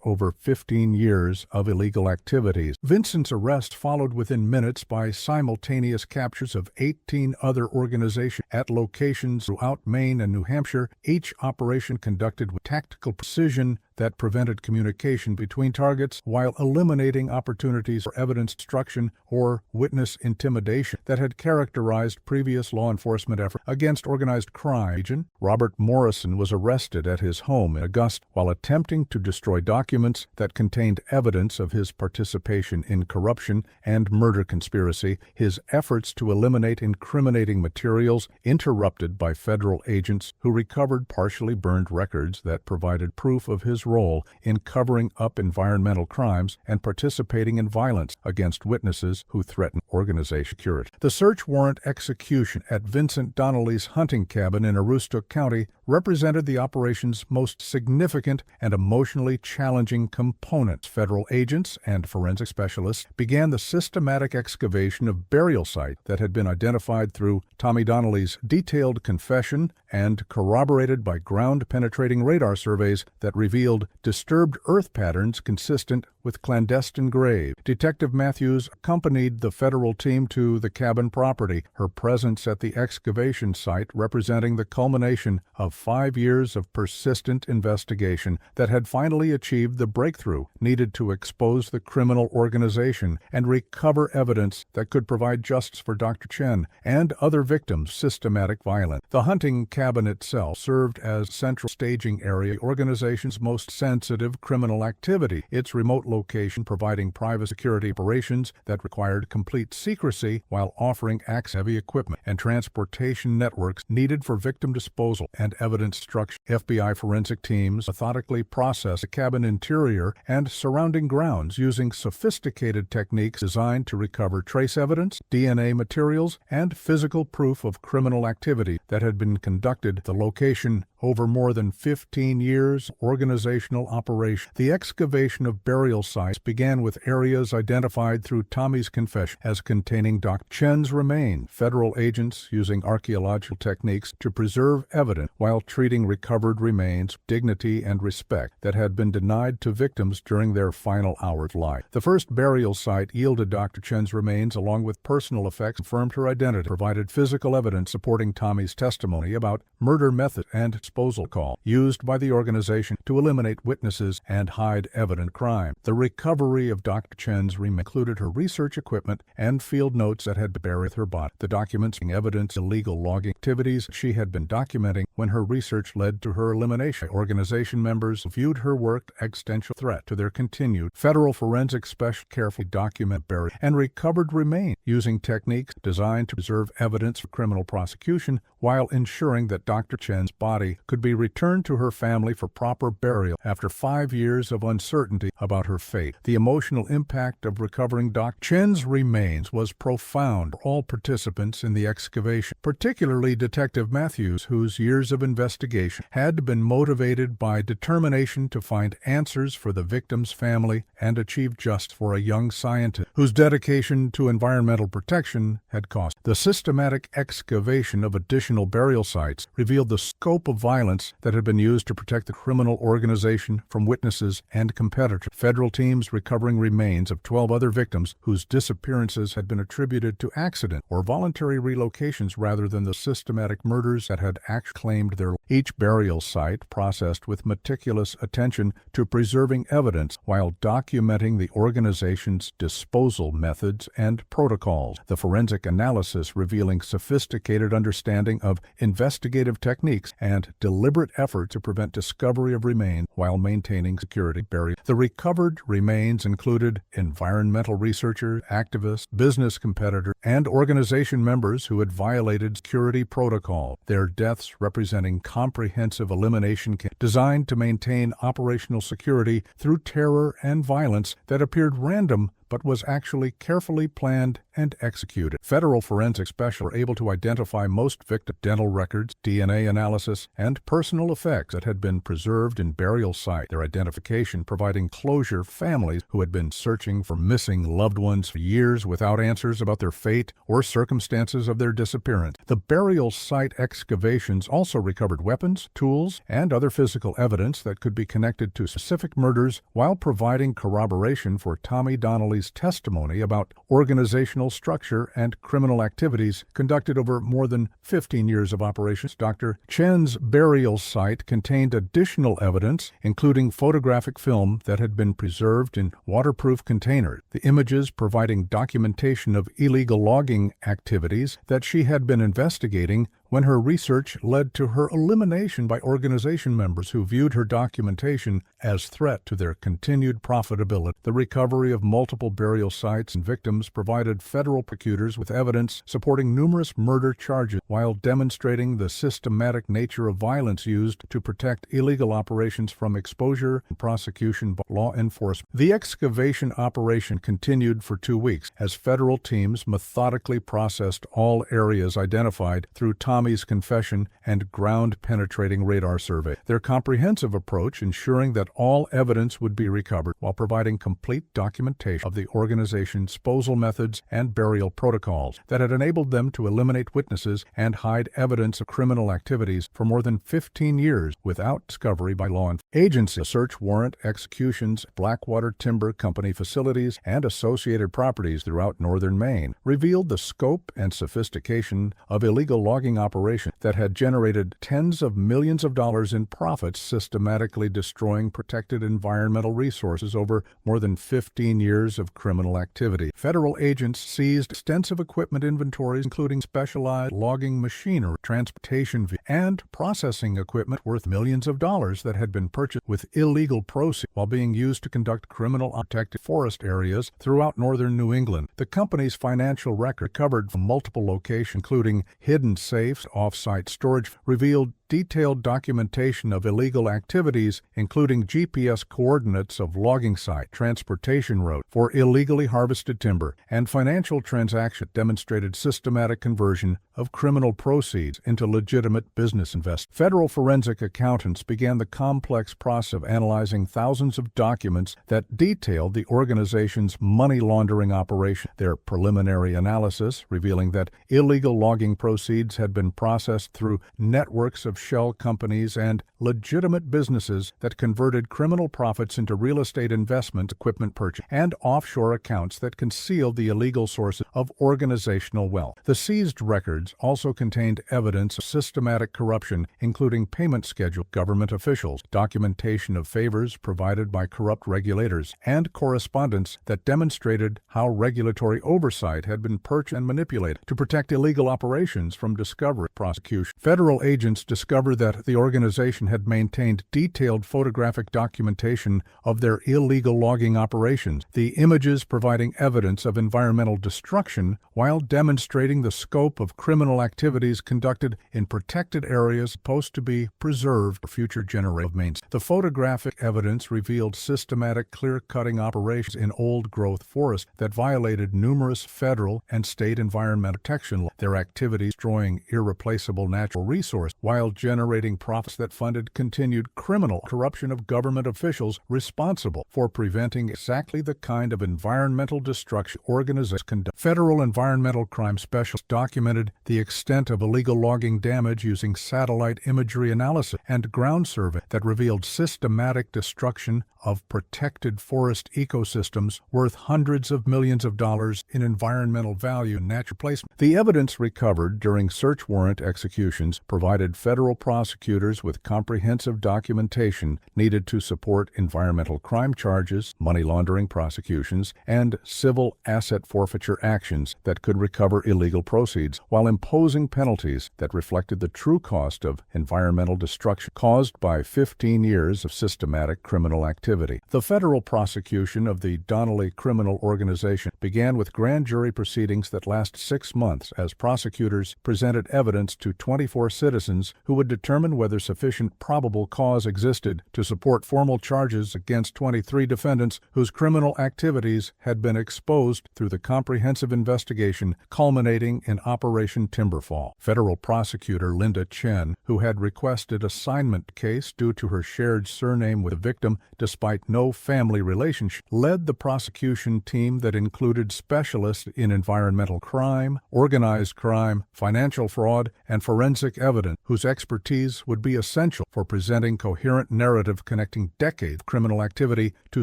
over 15 years of illegal activities. Vincent's arrest followed within minutes by simultaneous captures of 18 other organizations at locations throughout Maine and New Hampshire, each operation conducted with tactical precision that prevented communication between targets while eliminating opportunities for evidence destruction or witness intimidation that had characterized previous law enforcement efforts against organized crime. Agent Robert Morrison was arrested at his home in Augusta while attempting to destroy documents that contained evidence of his participation in corruption and murder conspiracy, his efforts to eliminate incriminating materials interrupted by federal agents who recovered partially burned records that provided proof of his role in covering up environmental crimes and participating in violence against witnesses who threatened organization security. The search warrant execution at Vincent Donnelly's hunting cabin in Aroostook County represented the operation's most significant and emotionally challenging components. Federal agents and forensic specialists began the systematic excavation of burial sites that had been identified through Tommy Donnelly's detailed confession and corroborated by ground-penetrating radar surveys that revealed disturbed earth patterns consistent with clandestine graves. Detective Matthews accompanied the federal team to the cabin property, her presence at the excavation site representing the culmination of 5 years of persistent investigation that had finally achieved the breakthrough needed to expose the criminal organization and recover evidence that could provide justice for Dr. Chen and other victims of systematic violence. The hunting cabin itself served as central staging area, the organization's most sensitive criminal activity, its remote location providing private security operations that required complete secrecy while offering heavy equipment and transportation networks needed for victim disposal and evidence destruction. FBI forensic teams methodically processed the cabin interior and surrounding grounds using sophisticated techniques designed to recover trace evidence, DNA materials, and physical proof of criminal activity that had been conducted at the location over more than 15 years organizational operation. The excavation of burial sites began with areas identified through Tommy's confession as containing Dr. Chen's remains. Federal agents using archaeological techniques to preserve evidence while treating recovered remains with dignity and respect that had been denied to victims during their final hours of life. The first burial site yielded Dr. Chen's remains along with personal effects, confirmed her identity, provided physical evidence supporting Tommy's testimony about murder method and disposal call used by the organization to eliminate witnesses and hide evident crime. The recovery of Dr. Chen's remains included her research equipment and field notes that had been buried with her body. The documents evidence illegal logging activities she had been documenting when her research led to her elimination. Organization members viewed her work as existential threat to their continued. Federal forensic specialists carefully document buried and recovered remains using techniques designed to preserve evidence for criminal prosecution while ensuring that Dr. Chen's body could be returned to her family for proper burial after 5 years of uncertainty about her fate. The emotional impact of recovering Dr. Chen's remains was profound for all participants in the excavation, particularly Detective Matthews, whose years of investigation had been motivated by determination to find answers for the victim's family and achieve justice for a young scientist whose dedication to environmental protection had cost. The systematic excavation of additional burial sites revealed the scope of violence that had been used to protect the criminal organization from witnesses and competitors. Federal teams recovering remains of 12 other victims whose disappearances had been attributed to accident or voluntary relocations rather than the systematic murders that had actually claimed their lives. Each burial site processed with meticulous attention to preserving evidence while documenting the organization's disposal methods and protocols. The forensic analysis revealing sophisticated understanding of investigative techniques and deliberate effort to prevent discovery of remains while maintaining security burial. The recovered remains included environmental researchers, activists, business competitors, and organization members who had violated security protocol. Their deaths representing comprehensive elimination designed to maintain operational security through terror and violence that appeared random but was actually carefully planned and executed. Federal forensic specialists were able to identify most victim dental records, DNA analysis, and personal effects that had been preserved in burial sites, their identification providing closure for families who had been searching for missing loved ones for years without answers about their fate or circumstances of their disappearance. The burial site excavations also recovered weapons, tools, and other physical evidence that could be connected to specific murders while providing corroboration for Tommy Donnelly's testimony about organizational structure and criminal activities conducted over more than 15 years of operations. Dr. Chen's burial site contained additional evidence, including photographic film that had been preserved in waterproof containers, the images providing documentation of illegal logging activities that she had been investigating when her research led to her elimination by organization members who viewed her documentation as threat to their continued profitability. The recovery of multiple burial sites and victims provided federal prosecutors with evidence supporting numerous murder charges while demonstrating the systematic nature of violence used to protect illegal operations from exposure and prosecution by law enforcement. The excavation operation continued for 2 weeks as federal teams methodically processed all areas identified through Tommy's confession and ground-penetrating radar survey. Their comprehensive approach ensuring that all evidence would be recovered while providing complete documentation of the organization's disposal methods and burial protocols that had enabled them to eliminate witnesses and hide evidence of criminal activities for more than 15 years without discovery by law enforcement agencies. Search warrant executions, Blackwater Timber Company facilities, and associated properties throughout northern Maine revealed the scope and sophistication of illegal logging operations that had generated tens of millions of dollars in profits, systematically destroying protected environmental resources over more than 15 years of criminal activity. Federal agents seized extensive equipment inventories, including specialized logging machinery, transportation and processing equipment worth millions of dollars that had been purchased with illegal proceeds while being used to conduct criminal protected forest areas throughout northern New England. The company's financial record, recovered from multiple locations, including hidden safes, off-site storage, revealed detailed documentation of illegal activities, including GPS coordinates of logging site, transportation route for illegally harvested timber, and financial transactions demonstrated systematic conversion of criminal proceeds into legitimate business investments. Federal forensic accountants began the complex process of analyzing thousands of documents that detailed the organization's money laundering operation. Their preliminary analysis revealing that illegal logging proceeds had been processed through networks of shell companies and legitimate businesses that converted criminal profits into real estate investment, equipment purchase, and offshore accounts that concealed the illegal sources of organizational wealth. The seized records also contained evidence of systematic corruption, including payment schedule, government officials, documentation of favors provided by corrupt regulators, and correspondence that demonstrated how regulatory oversight had been purchased and manipulated to protect illegal operations from discovery and prosecution. Federal agents discovered that the organization had maintained detailed photographic documentation of their illegal logging operations, the images providing evidence of environmental destruction while demonstrating the scope of criminal activities conducted in protected areas supposed to be preserved for future generations of Maine. The photographic evidence revealed systematic clear-cutting operations in old-growth forests that violated numerous federal and state environmental protection laws, their activities destroying irreplaceable natural resources while generating profits that funded continued criminal corruption of government officials responsible for preventing exactly the kind of environmental destruction organizations conduct. Federal environmental crime specialists documented the extent of illegal logging damage using satellite imagery analysis and ground survey that revealed systematic destruction of protected forest ecosystems worth hundreds of millions of dollars in environmental value and natural placement. The evidence recovered during search warrant executions provided federal prosecutors with comprehensive documentation needed to support environmental crime charges, money laundering prosecutions, and civil asset forfeiture actions that could recover illegal proceeds, while imposing penalties that reflected the true cost of environmental destruction caused by 15 years of systematic criminal activity. The federal prosecution of the Donnelly criminal organization began with grand jury proceedings that lasted 6 months as prosecutors presented evidence to 24 citizens who would determine whether sufficient probable cause existed to support formal charges against 23 defendants whose criminal activities had been exposed through the comprehensive investigation culminating in Operation Timberfall. Federal prosecutor Linda Chen, who had requested assignment case due to her shared surname with the victim despite no family relationship, led the prosecution team that included specialists in environmental crime, organized crime, financial fraud, and forensic evidence, whose expertise would be essential for presenting coherent narrative connecting decades of criminal activity to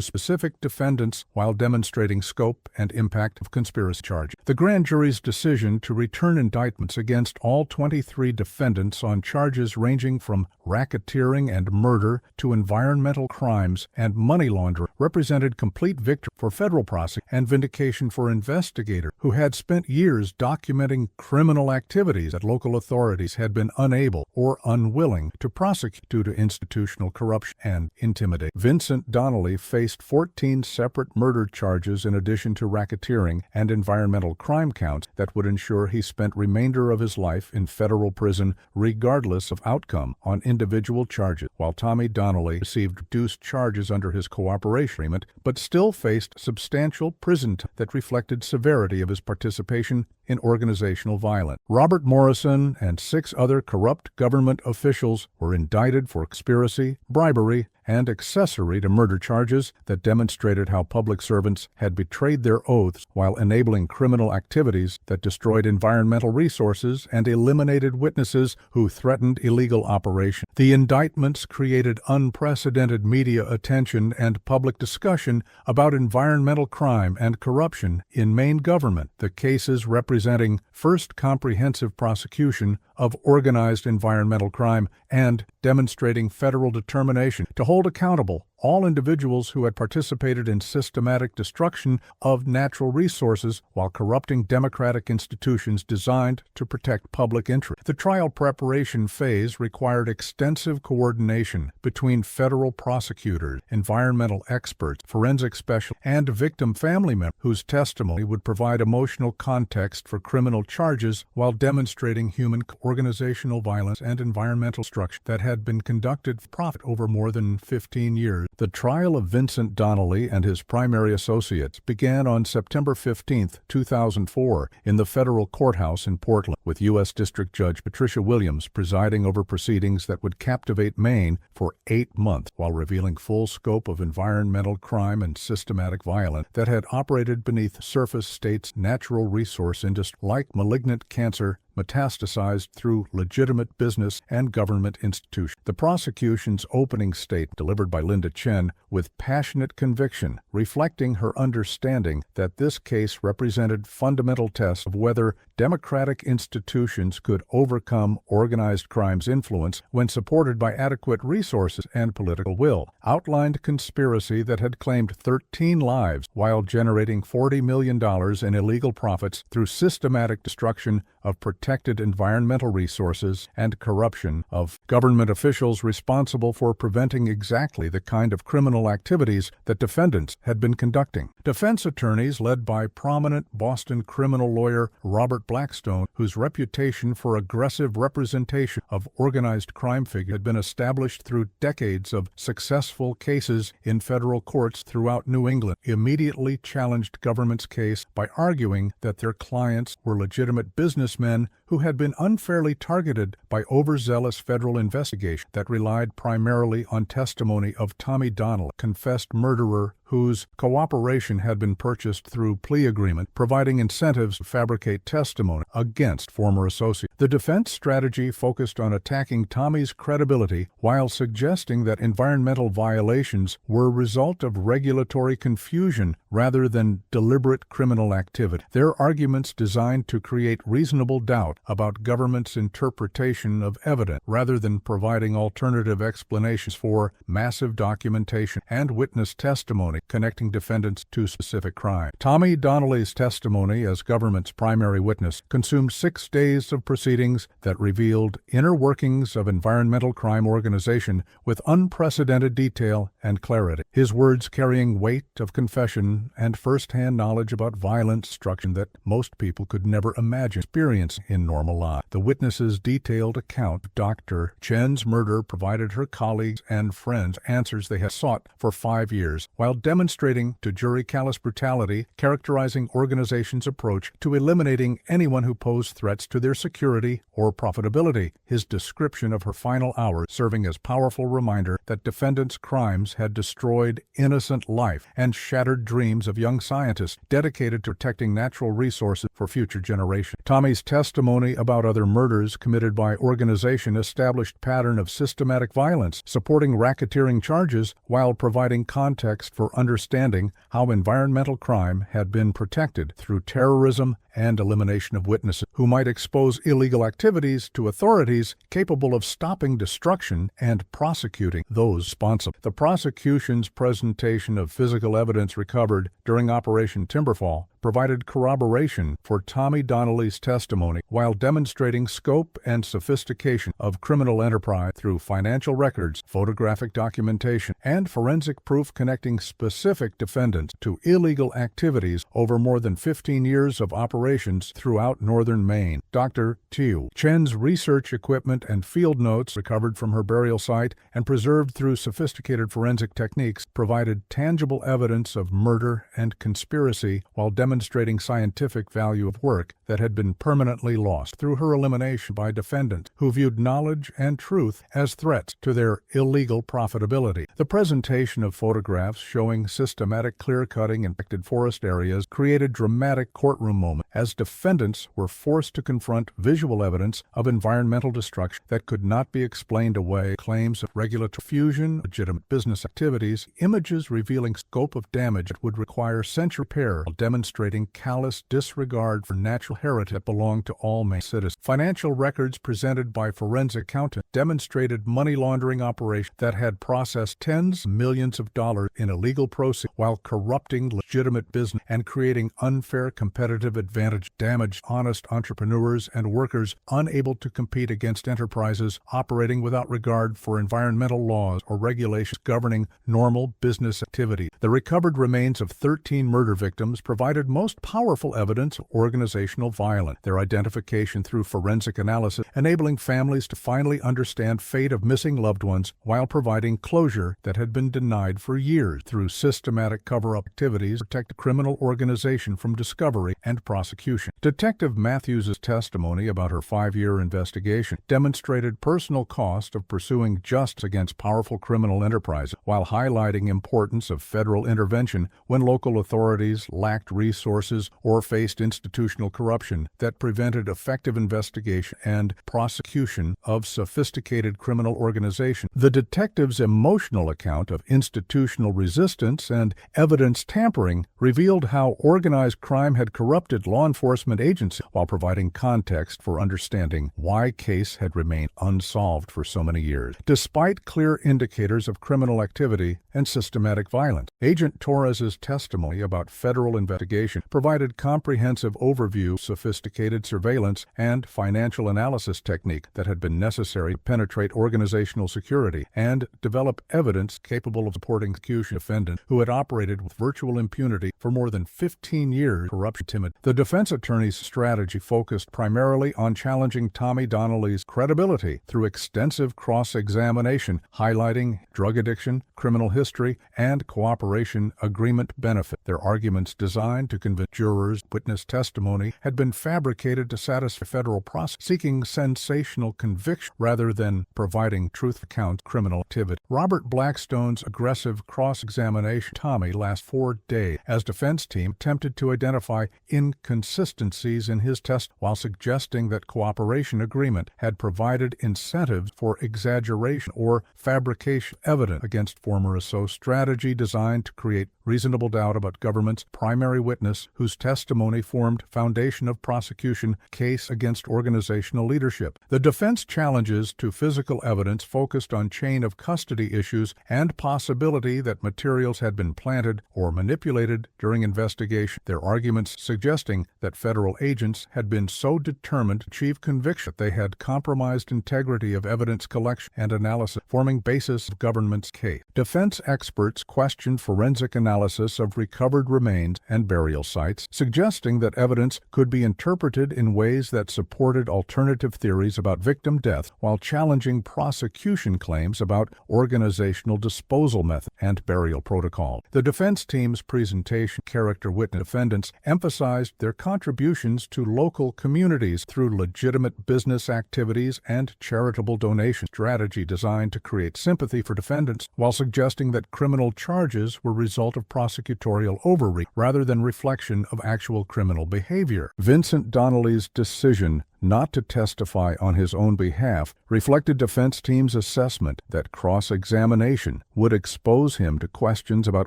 specific defendants while demonstrating scope and impact of conspiracy charges. The grand jury's decision to return indictments against all 23 defendants on charges ranging from racketeering and murder to environmental crimes and money laundering represented complete victory for federal prosecutors and vindication for investigators who had spent years documenting criminal activities that local authorities had been unable or unwilling to prosecute due to institutional corruption and intimidation. Vincent Donnelly faced 14 separate murder charges in addition to racketeering and environmental crime counts that would ensure he spent remainder of his life in federal prison regardless of outcome on individual charges, while Tommy Donnelly received reduced charges under his cooperation agreement but still faced substantial prison time that reflected severity of his participation in organizational violence. Robert Morrison and 6 other corrupt government officials were indicted for conspiracy, bribery, and accessory to murder charges that demonstrated how public servants had betrayed their oaths while enabling criminal activities that destroyed environmental resources and eliminated witnesses who threatened illegal operations. The indictments created unprecedented media attention and public discussion about environmental crime and corruption in Maine government, the cases representing first comprehensive prosecution of organized environmental crime and demonstrating federal determination to hold accountable all individuals who had participated in systematic destruction of natural resources while corrupting democratic institutions designed to protect public interest. The trial preparation phase required extensive coordination between federal prosecutors, environmental experts, forensic specialists, and victim family members whose testimony would provide emotional context for criminal charges while demonstrating human organizational violence and environmental destruction that had been conducted for profit over more than 15 years. The trial of Vincent Donnelly and his primary associates began on September 15, 2004, in the federal courthouse in Portland, with U.S. District Judge Patricia Williams presiding over proceedings that would captivate Maine for 8 months while revealing full scope of environmental crime and systematic violence that had operated beneath the surface state's natural resource industry, like malignant cancer metastasized through legitimate business and government institutions. The prosecution's opening statement, delivered by Linda Chen, with passionate conviction, reflecting her understanding that this case represented fundamental tests of whether democratic institutions could overcome organized crime's influence when supported by adequate resources and political will, outlined conspiracy that had claimed 13 lives while generating $40 million in illegal profits through systematic destruction of protected environmental resources and corruption of government officials responsible for preventing exactly the kind of criminal activities that defendants had been conducting. Defense attorneys led by prominent Boston criminal lawyer Robert Blackstone, whose reputation for aggressive representation of organized crime figures had been established through decades of successful cases in federal courts throughout New England, immediately challenged government's case by arguing that their clients were legitimate businessmen who had been unfairly targeted by overzealous federal investigation that relied primarily on testimony of Tommy Donnelly, confessed murderer whose cooperation had been purchased through plea agreement, providing incentives to fabricate testimony against former associates. The defense strategy focused on attacking Tommy's credibility while suggesting that environmental violations were a result of regulatory confusion rather than deliberate criminal activity. Their arguments designed to create reasonable doubt about government's interpretation of evidence rather than providing alternative explanations for massive documentation and witness testimony connecting defendants to specific crime. Tommy Donnelly's testimony as government's primary witness consumed 6 days of proceedings that revealed inner workings of environmental crime organization with unprecedented detail and clarity. His words carrying weight of confession and first-hand knowledge about violent destruction that most people could never imagine experiencing in normal life. The witness's detailed account of Dr. Chen's murder provided her colleagues and friends answers they had sought for 5 years, while demonstrating to jury callous brutality, characterizing organization's approach to eliminating anyone who posed threats to their security or profitability. His description of her final hours serving as powerful reminder that defendants' crimes had destroyed innocent life and shattered dreams of young scientists dedicated to protecting natural resources for future generations. Tommy's testimony about other murders committed by organization established pattern of systematic violence, supporting racketeering charges while providing context for understanding how environmental crime had been protected through terrorism and elimination of witnesses who might expose illegal activities to authorities capable of stopping destruction and prosecuting those responsible. The prosecution's presentation of physical evidence recovered during Operation Timberfall provided corroboration for Tommy Donnelly's testimony while demonstrating scope and sophistication of criminal enterprise through financial records, photographic documentation, and forensic proof connecting specific defendants to illegal activities over more than 15 years of operations throughout northern Maine. Dr. Chen's research equipment and field notes recovered from her burial site and preserved through sophisticated forensic techniques provided tangible evidence of murder and conspiracy while demonstrating scientific value of work that had been permanently lost through her elimination by defendants who viewed knowledge and truth as threats to their illegal profitability. The presentation of photographs showing systematic clear-cutting in affected forest areas created dramatic courtroom moments as defendants were forced to confront visual evidence of environmental destruction that could not be explained away. Claims of regulatory fusion, legitimate business activities, images revealing scope of damage that would require century repair, demonstrating callous disregard for natural heritage that belonged to all Maine citizens. Financial records presented by forensic accountants demonstrated money laundering operations that had processed tens of millions of dollars in illegal proceeds while corrupting legitimate business and creating unfair competitive advantage, damaged honest entrepreneurs and workers unable to compete against enterprises operating without regard for environmental laws or regulations governing normal business activity. The recovered remains of 13 murder victims provided most powerful evidence of organizational violence, their identification through forensic analysis, enabling families to finally understand fate of missing loved ones while providing closure that had been denied for years through systematic cover-up activities to protect the criminal organization from discovery and prosecution. Detective Matthews' testimony about her 5-year investigation demonstrated personal cost of pursuing justice against powerful criminal enterprises while highlighting importance of federal intervention when local authorities lacked resources or faced institutional corruption that prevented effective investigation and prosecution of sophisticated criminal organizations. The detective's emotional account of institutional resistance and evidence tampering revealed how organized crime had corrupted law enforcement agencies while providing context for understanding why case had remained unsolved for so many years. Despite clear indicators of criminal activity and systematic violence, Agent Torres's testimony about federal investigation provided comprehensive overview of sophisticated surveillance and financial analysis technique that had been necessary to penetrate organizational security and develop evidence capable of supporting execution defendants who had operated with virtual impunity for more than 15 years. Corruption timid. The defense attorney's strategy focused primarily on challenging Tommy Donnelly's credibility through extensive cross-examination, highlighting drug addiction, criminal history, and cooperation agreement benefit. Their arguments designed to convince jurors witness testimony had been fabricated to satisfy federal process, seeking sensational conviction rather than providing truth account criminal activity. Robert Blackstone's aggressive cross-examination Tommy last 4 days as defense team attempted to identify inconsistencies in his test while suggesting that cooperation agreement had provided incentives for exaggeration or fabrication of evidence against former associates. Strategy designed to create reasonable doubt about government's primary witness whose testimony formed foundation of prosecution case against organizational leadership. The defense challenges to physical evidence focused on chain of custody issues and possibility that materials had been planted or manipulated during investigation, their arguments suggesting that federal agents had been so determined to achieve conviction that they had compromised integrity of evidence collection and analysis, forming basis of government's case. Defense experts questioned forensic analysis of recovered remains and burial burial sites, suggesting that evidence could be interpreted in ways that supported alternative theories about victim death while challenging prosecution claims about organizational disposal method and burial protocol. The defense team's presentation character witness defendants emphasized their contributions to local communities through legitimate business activities and charitable donation strategy designed to create sympathy for defendants while suggesting that criminal charges were result of prosecutorial overreach rather than reflection of actual criminal behavior. Vincent Donnelly's decision not to testify on his own behalf reflected defense team's assessment that cross-examination would expose him to questions about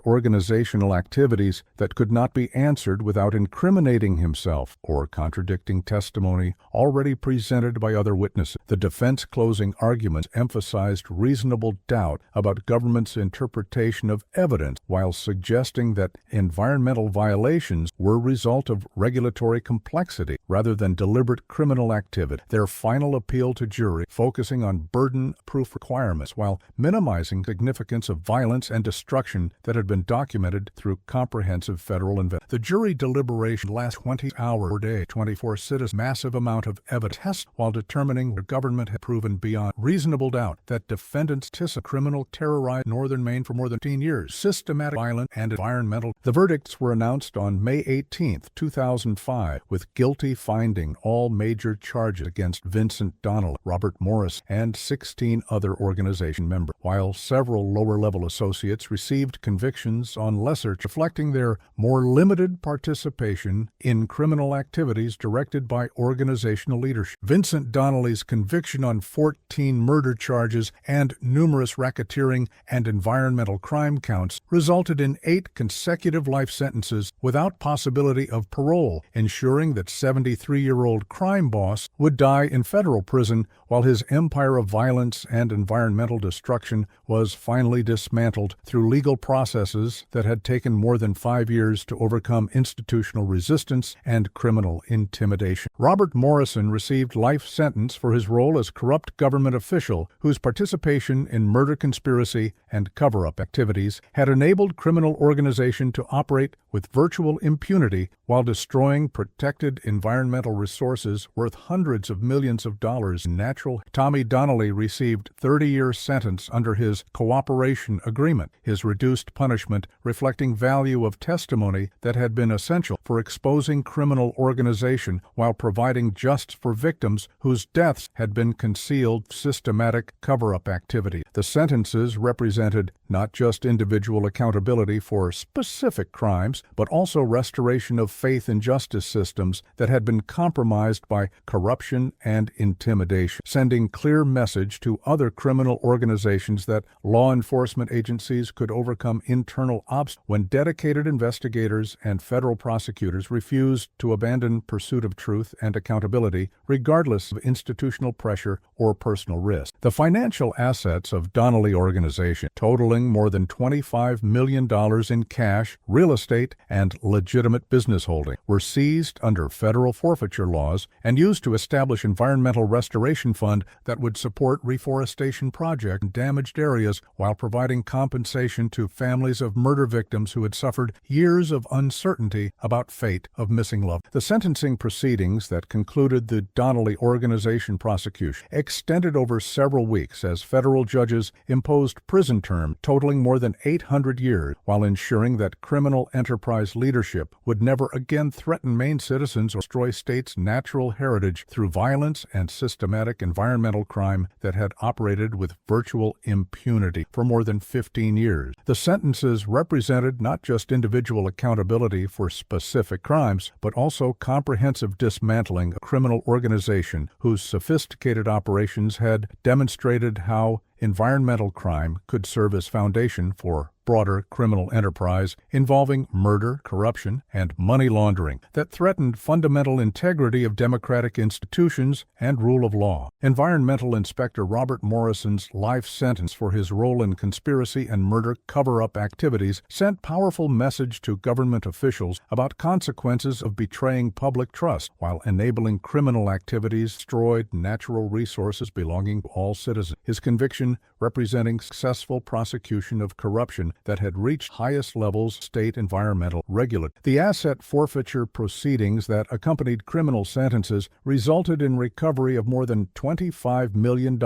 organizational activities that could not be answered without incriminating himself or contradicting testimony already presented by other witnesses. The defense closing arguments emphasized reasonable doubt about government's interpretation of evidence while suggesting that environmental violations were a result of regulatory complexity rather than deliberate criminal activity. Their final appeal to jury focusing on burden proof requirements while minimizing the significance of violence and destruction that had been documented through comprehensive federal investigation. The jury deliberation last 20 hours per day, 24 citizens, massive amount of evidence while determining the government had proven beyond reasonable doubt that defendants a criminal terrorized northern Maine for more than 15 years, systematic, violent, and environmental. The verdicts were announced on May 18, 2005, with guilty finding all major charges against Vincent Donnelly, Robert Morris, and 16 other organization members, while several lower-level associates received convictions on lesser, reflecting their more limited participation in criminal activities directed by organizational leadership. Vincent Donnelly's conviction on 14 murder charges and numerous racketeering and environmental crime counts resulted in 8 consecutive life sentences without possibility of parole, ensuring that 73-year-old crime boss would die in federal prison while his empire of violence and environmental destruction was finally dismantled through legal processes that had taken more than 5 years to overcome institutional resistance and criminal intimidation. Robert Morrison received life sentence for his role as corrupt government official whose participation in murder conspiracy and cover-up activities had enabled criminal organization to operate with virtual impunity while destroying protected environmental resources worth hundreds of millions of dollars in natural. Tommy Donnelly received 30-year sentence under his cooperation agreement, his reduced punishment reflecting value of testimony that had been essential for exposing criminal organization while providing justice for victims whose deaths had been concealed systematic cover-up activity. The sentences represented not just individual accountability for specific crimes, but also restoration of faith in justice systems that had been compromised by corruption and intimidation, sending clear message to other criminal organizations that law enforcement agencies could overcome internal obstacles when dedicated investigators and federal prosecutors refused to abandon pursuit of truth and accountability regardless of institutional pressure or personal risk. The financial assets of Donnelly organization, totaling more than $25 million in cash, real estate, and legitimate business holding, were seized under federal forfeiture laws and used to establish environmental restoration fund that would support reforestation projects in damaged areas while providing compensation to families of murder victims who had suffered years of uncertainty about fate of missing loved. The sentencing proceedings that concluded the Donnelly organization prosecution extended over several weeks as federal judges imposed prison terms totaling more than 800 years while ensuring that criminal enterprise leadership would never again threaten Maine citizens or destroy state's natural heritage through violence and systematic environmental crime that had operated with virtual impunity for more than 15 years. The sentences represented not just individual accountability for specific crimes, but also comprehensive dismantling of a criminal organization whose sophisticated operations had demonstrated how environmental crime could serve as foundation for broader criminal enterprise involving murder, corruption, and money laundering that threatened fundamental integrity of democratic institutions and rule of law. Environmental Inspector Robert Morrison's life sentence for his role in conspiracy and murder cover-up activities sent powerful message to government officials about consequences of betraying public trust while enabling criminal activities destroyed natural resources belonging to all citizens. His conviction resolution representing successful prosecution of corruption that had reached highest levels state environmental regulatory. The asset forfeiture proceedings that accompanied criminal sentences resulted in recovery of more than $25 million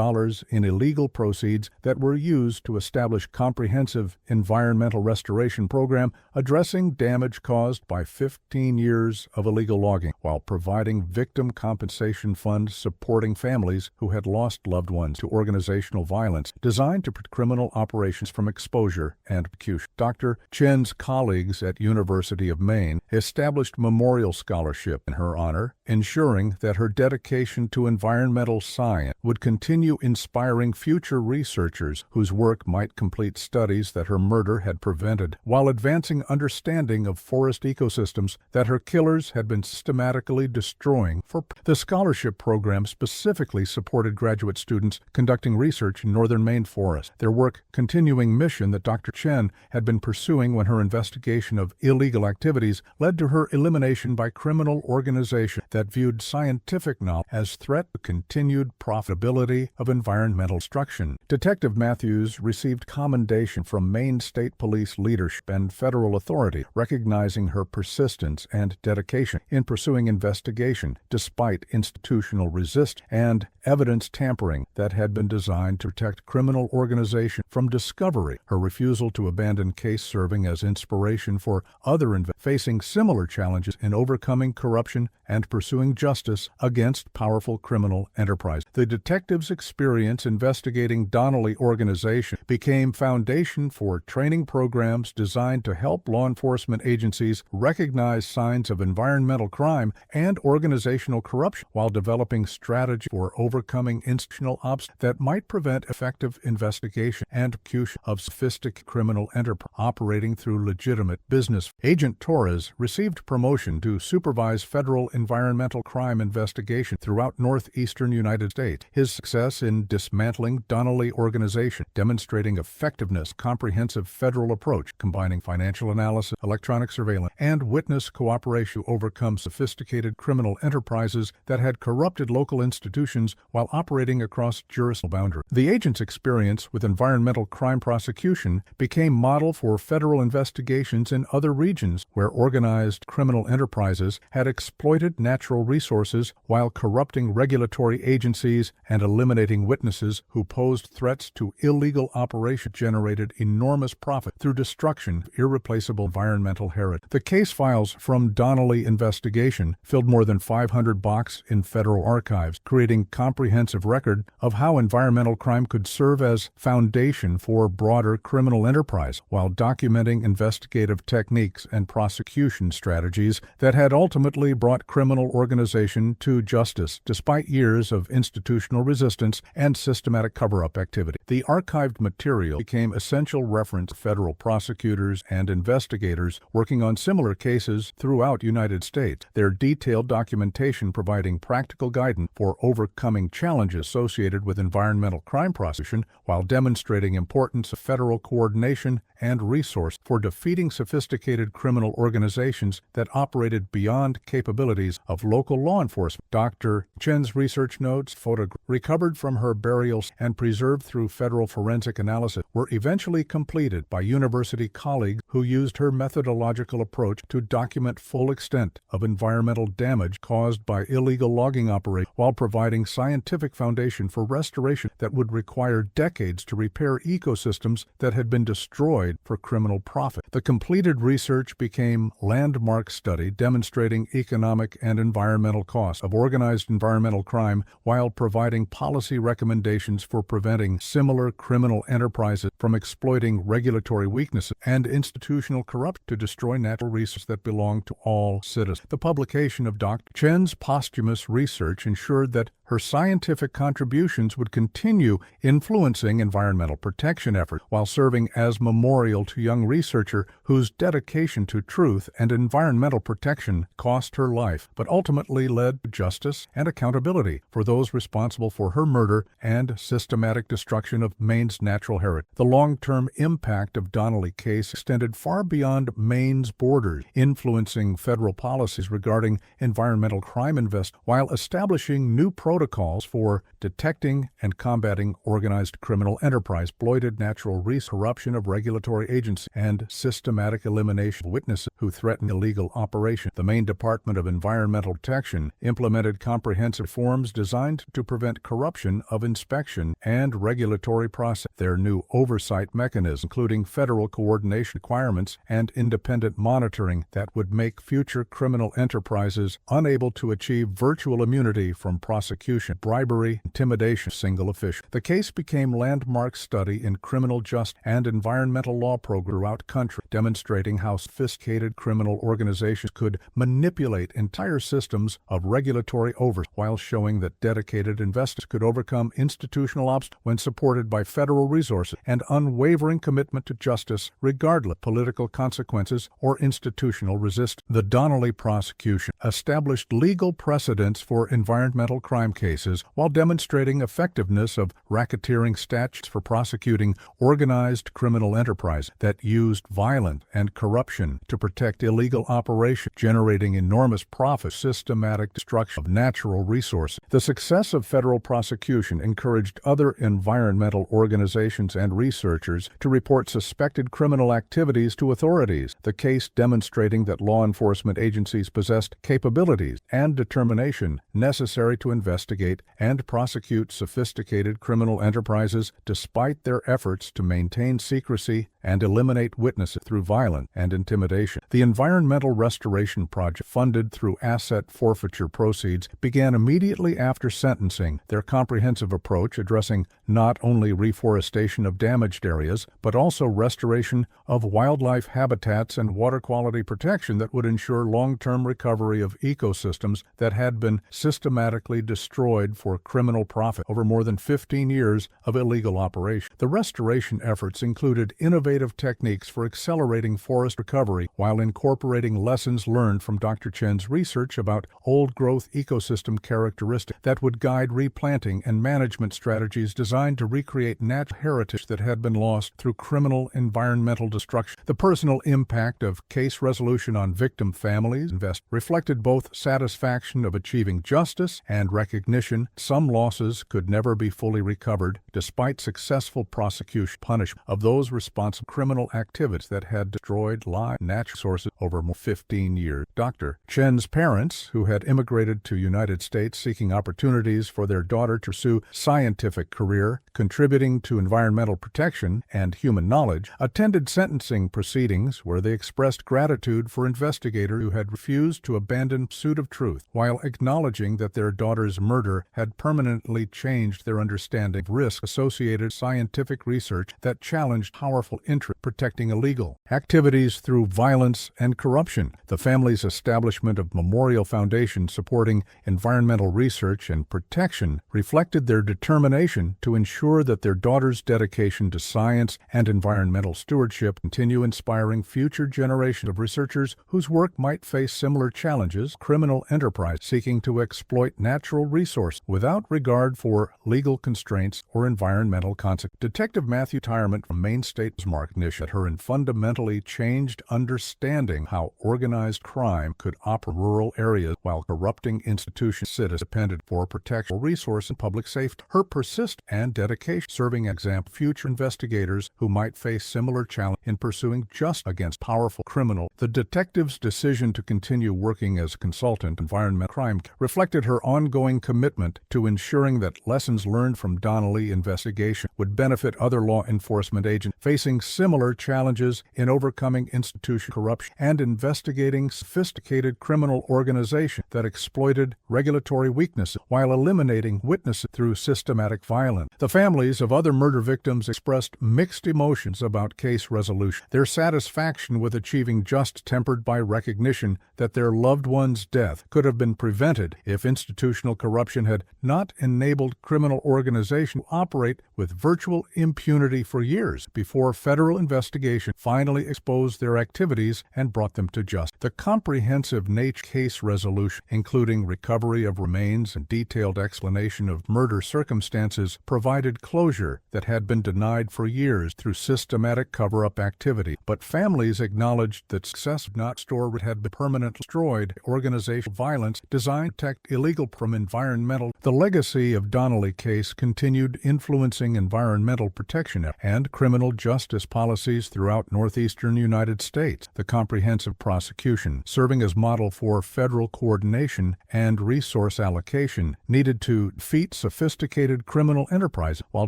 in illegal proceeds that were used to establish comprehensive environmental restoration program addressing damage caused by 15 years of illegal logging, while providing victim compensation funds supporting families who had lost loved ones to organizational violence designed to protect criminal operations from exposure and prosecution. Dr. Chen's colleagues at University of Maine established memorial scholarship in her honor, ensuring that her dedication to environmental science would continue inspiring future researchers whose work might complete studies that her murder had prevented, while advancing understanding of forest ecosystems that her killers had been systematically destroying. The scholarship program specifically supported graduate students conducting research in northern Maine forests, their work continuing mission that Dr. Chen had been pursuing when her investigation of illegal activities led to her elimination by criminal organization that viewed scientific knowledge as threat to continued profitability of environmental destruction. Detective Matthews received commendation from Maine State Police leadership and federal authority, recognizing her persistence and dedication in pursuing investigation despite institutional resistance and evidence tampering that had been designed to protect criminal organization from discovery. Her refusal to abandon case serving as inspiration for other facing similar challenges in overcoming corruption and pursuing justice against powerful criminal enterprise. The detective's experience investigating Donnelly organization became foundation for training programs designed to help law enforcement agencies recognize signs of environmental crime and organizational corruption while developing strategy for overcoming institutional obstacles that might prevent effective investigation and prosecution of sophisticated criminal enterprise operating through legitimate business. Agent Torres received promotion to supervise federal environmental crime investigation throughout northeastern United States. His success in dismantling Donnelly organization, demonstrating effectiveness, comprehensive federal approach combining financial analysis, electronic surveillance, and witness cooperation to overcome sophisticated criminal enterprises that had corrupted local institutions while operating across jurisdictional boundaries. The agent's experience with environmental crime prosecution became model for federal investigations in other regions where organized criminal enterprises had exploited natural resources while corrupting regulatory agencies and eliminating witnesses who posed threats to illegal operations generated enormous profit through destruction of irreplaceable environmental heritage. The case files from Donnelly investigation filled more than 500 boxes in federal archives, creating comprehensive record of how environmental crime could serve as foundation for broader criminal enterprise, while documenting investigative techniques and prosecution strategies that had ultimately brought criminal organization to justice despite years of institutional resistance and systematic cover-up activity. The archived material became essential reference to federal prosecutors and investigators working on similar cases throughout the United States, their detailed documentation providing practical guidance for overcoming challenges associated with environmental crime prosecution while demonstrating importance of federal coordination and resource for defeating sophisticated criminal organizations that operated beyond capabilities of local law enforcement. Dr. Chen's research notes, photographs recovered from her burial and preserved through federal forensic analysis, were eventually completed by university colleagues who used her methodological approach to document full extent of environmental damage caused by illegal logging operations while providing scientific foundation for restoration that would require decades to repair ecosystems that had been destroyed for criminal profit. The completed research became landmark study demonstrating economic and environmental costs of organized environmental crime while providing policy recommendations for preventing similar criminal enterprises from exploiting regulatory weaknesses and institutional corruption to destroy natural resources that belong to all citizens. The publication of Dr. Chen's posthumous research ensured that her scientific contributions would continue influencing environmental protection efforts while serving as memorial to young researchers whose dedication to truth and environmental protection cost her life, but ultimately led to justice and accountability for those responsible for her murder and systematic destruction of Maine's natural heritage. The long-term impact of Donnelly case extended far beyond Maine's borders, influencing federal policies regarding environmental crime investigation while establishing new protocols for detecting and combating organized criminal enterprise, exploited natural resource corruption of regulatory agencies, and systematic elimination of witnesses who threaten illegal operation. The Maine Department of Environmental Protection implemented comprehensive reforms designed to prevent corruption of inspection and regulatory process. Their new oversight mechanisms, including federal coordination requirements and independent monitoring that would make future criminal enterprises unable to achieve virtual immunity from prosecution, bribery, intimidation, single official. The case became landmark study in criminal justice and environmental law programs throughout country, demonstrating how sophisticated criminal organizations could manipulate entire systems of regulatory oversight, while showing that dedicated investors could overcome institutional obstacles when supported by federal resources and unwavering commitment to justice regardless of political consequences or institutional resistance. The Donnelly prosecution established legal precedents for environmental crime cases while demonstrating effectiveness of racketeering statutes for prosecuting organized criminal enterprise that used violence and corruption to protect illegal operations, generating enormous profits, systematic destruction of natural resources. The success of federal prosecution encouraged other environmental organizations and researchers to report suspected criminal activities to authorities, the case demonstrating that law enforcement agencies possessed capabilities and determination necessary to investigate and prosecute sophisticated criminal enterprises despite their efforts to maintain secrecy and eliminate witnesses through violence and intimidation. The Environmental Restoration Project, funded through asset forfeiture proceeds, began immediately after sentencing. Their comprehensive approach addressing not only reforestation of damaged areas, but also restoration of wildlife habitats and water quality protection that would ensure long-term recovery of ecosystems that had been systematically destroyed for criminal profit over more than 15 years of illegal operation. The restoration efforts included innovative techniques for accelerating forest recovery while incorporating lessons learned from Dr. Chen's research about old-growth ecosystem characteristics that would guide replanting and management strategies designed to recreate natural heritage that had been lost through criminal environmental destruction. The personal impact of case resolution on victim families reflected both satisfaction of achieving justice and recognition some losses could never be fully recovered despite successful prosecution punishment of those responsible for criminal activities that had destroyed live natural sources over more than 15 years. Dr. Chen's parents, who had immigrated to the United States seeking opportunities for their daughter to pursue scientific career, contributing to environmental protection and human knowledge, attended sentencing proceedings where they expressed gratitude for investigators who had refused to abandon pursuit of truth, while acknowledging that their daughter's murder had permanently changed their understanding of risk associated with scientific research that challenged powerful interests protecting illegal activities through violence and corruption. The family's establishment of Memorial Foundation supporting environmental research and protection reflected their determination to ensure that their daughter's dedication to science and environmental stewardship continue inspiring future generations of researchers whose work might face similar challenges, criminal enterprise seeking to exploit natural resources without regard for legal constraints or environmental consequences. Detective Matthew Tyrement from Maine State's recognition that her fundamentally changed understanding how organized crime could operate in rural areas while corrupting institutions citizens depended for protection, resource, and public safety. Her persistence and dedication serving example future investigators who might face similar challenges in pursuing justice against powerful criminals. The detective's decision to continue working as a consultant in environmental crime reflected her ongoing commitment to ensuring that lessons learned from Donnelly investigation would benefit other law enforcement agents facing similar challenges in overcoming institutional corruption and investigating sophisticated criminal organizations that exploited regulatory weaknesses while eliminating witnesses through systematic violence. The families of other murder victims expressed mixed emotions about case resolution. Their satisfaction with achieving justice tempered by recognition that their loved one's death could have been prevented if institutional corruption had not enabled criminal organizations to operate with virtual impunity for years before federal federal investigation finally exposed their activities and brought them to justice. The comprehensive nature case resolution, including recovery of remains and detailed explanation of murder circumstances, provided closure that had been denied for years through systematic cover-up activity. But families acknowledged that success not store had been permanently destroyed. Organizational violence designed to protect illegal from environmental. The legacy of Donnelly case continued influencing environmental protection and criminal justice policies throughout northeastern United States. The comprehensive prosecution, serving as model for federal coordination and resource allocation, needed to defeat sophisticated criminal enterprise while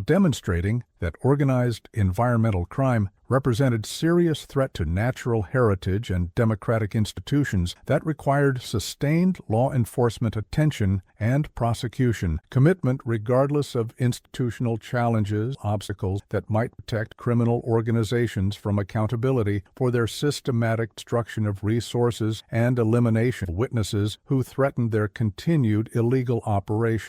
demonstrating that organized environmental crime represented serious threat to natural heritage and democratic institutions that required sustained law enforcement attention and prosecution, commitment regardless of institutional challenges, obstacles that might protect criminal organizations from accountability for their systematic destruction of resources and elimination of witnesses who threatened their continued illegal operation.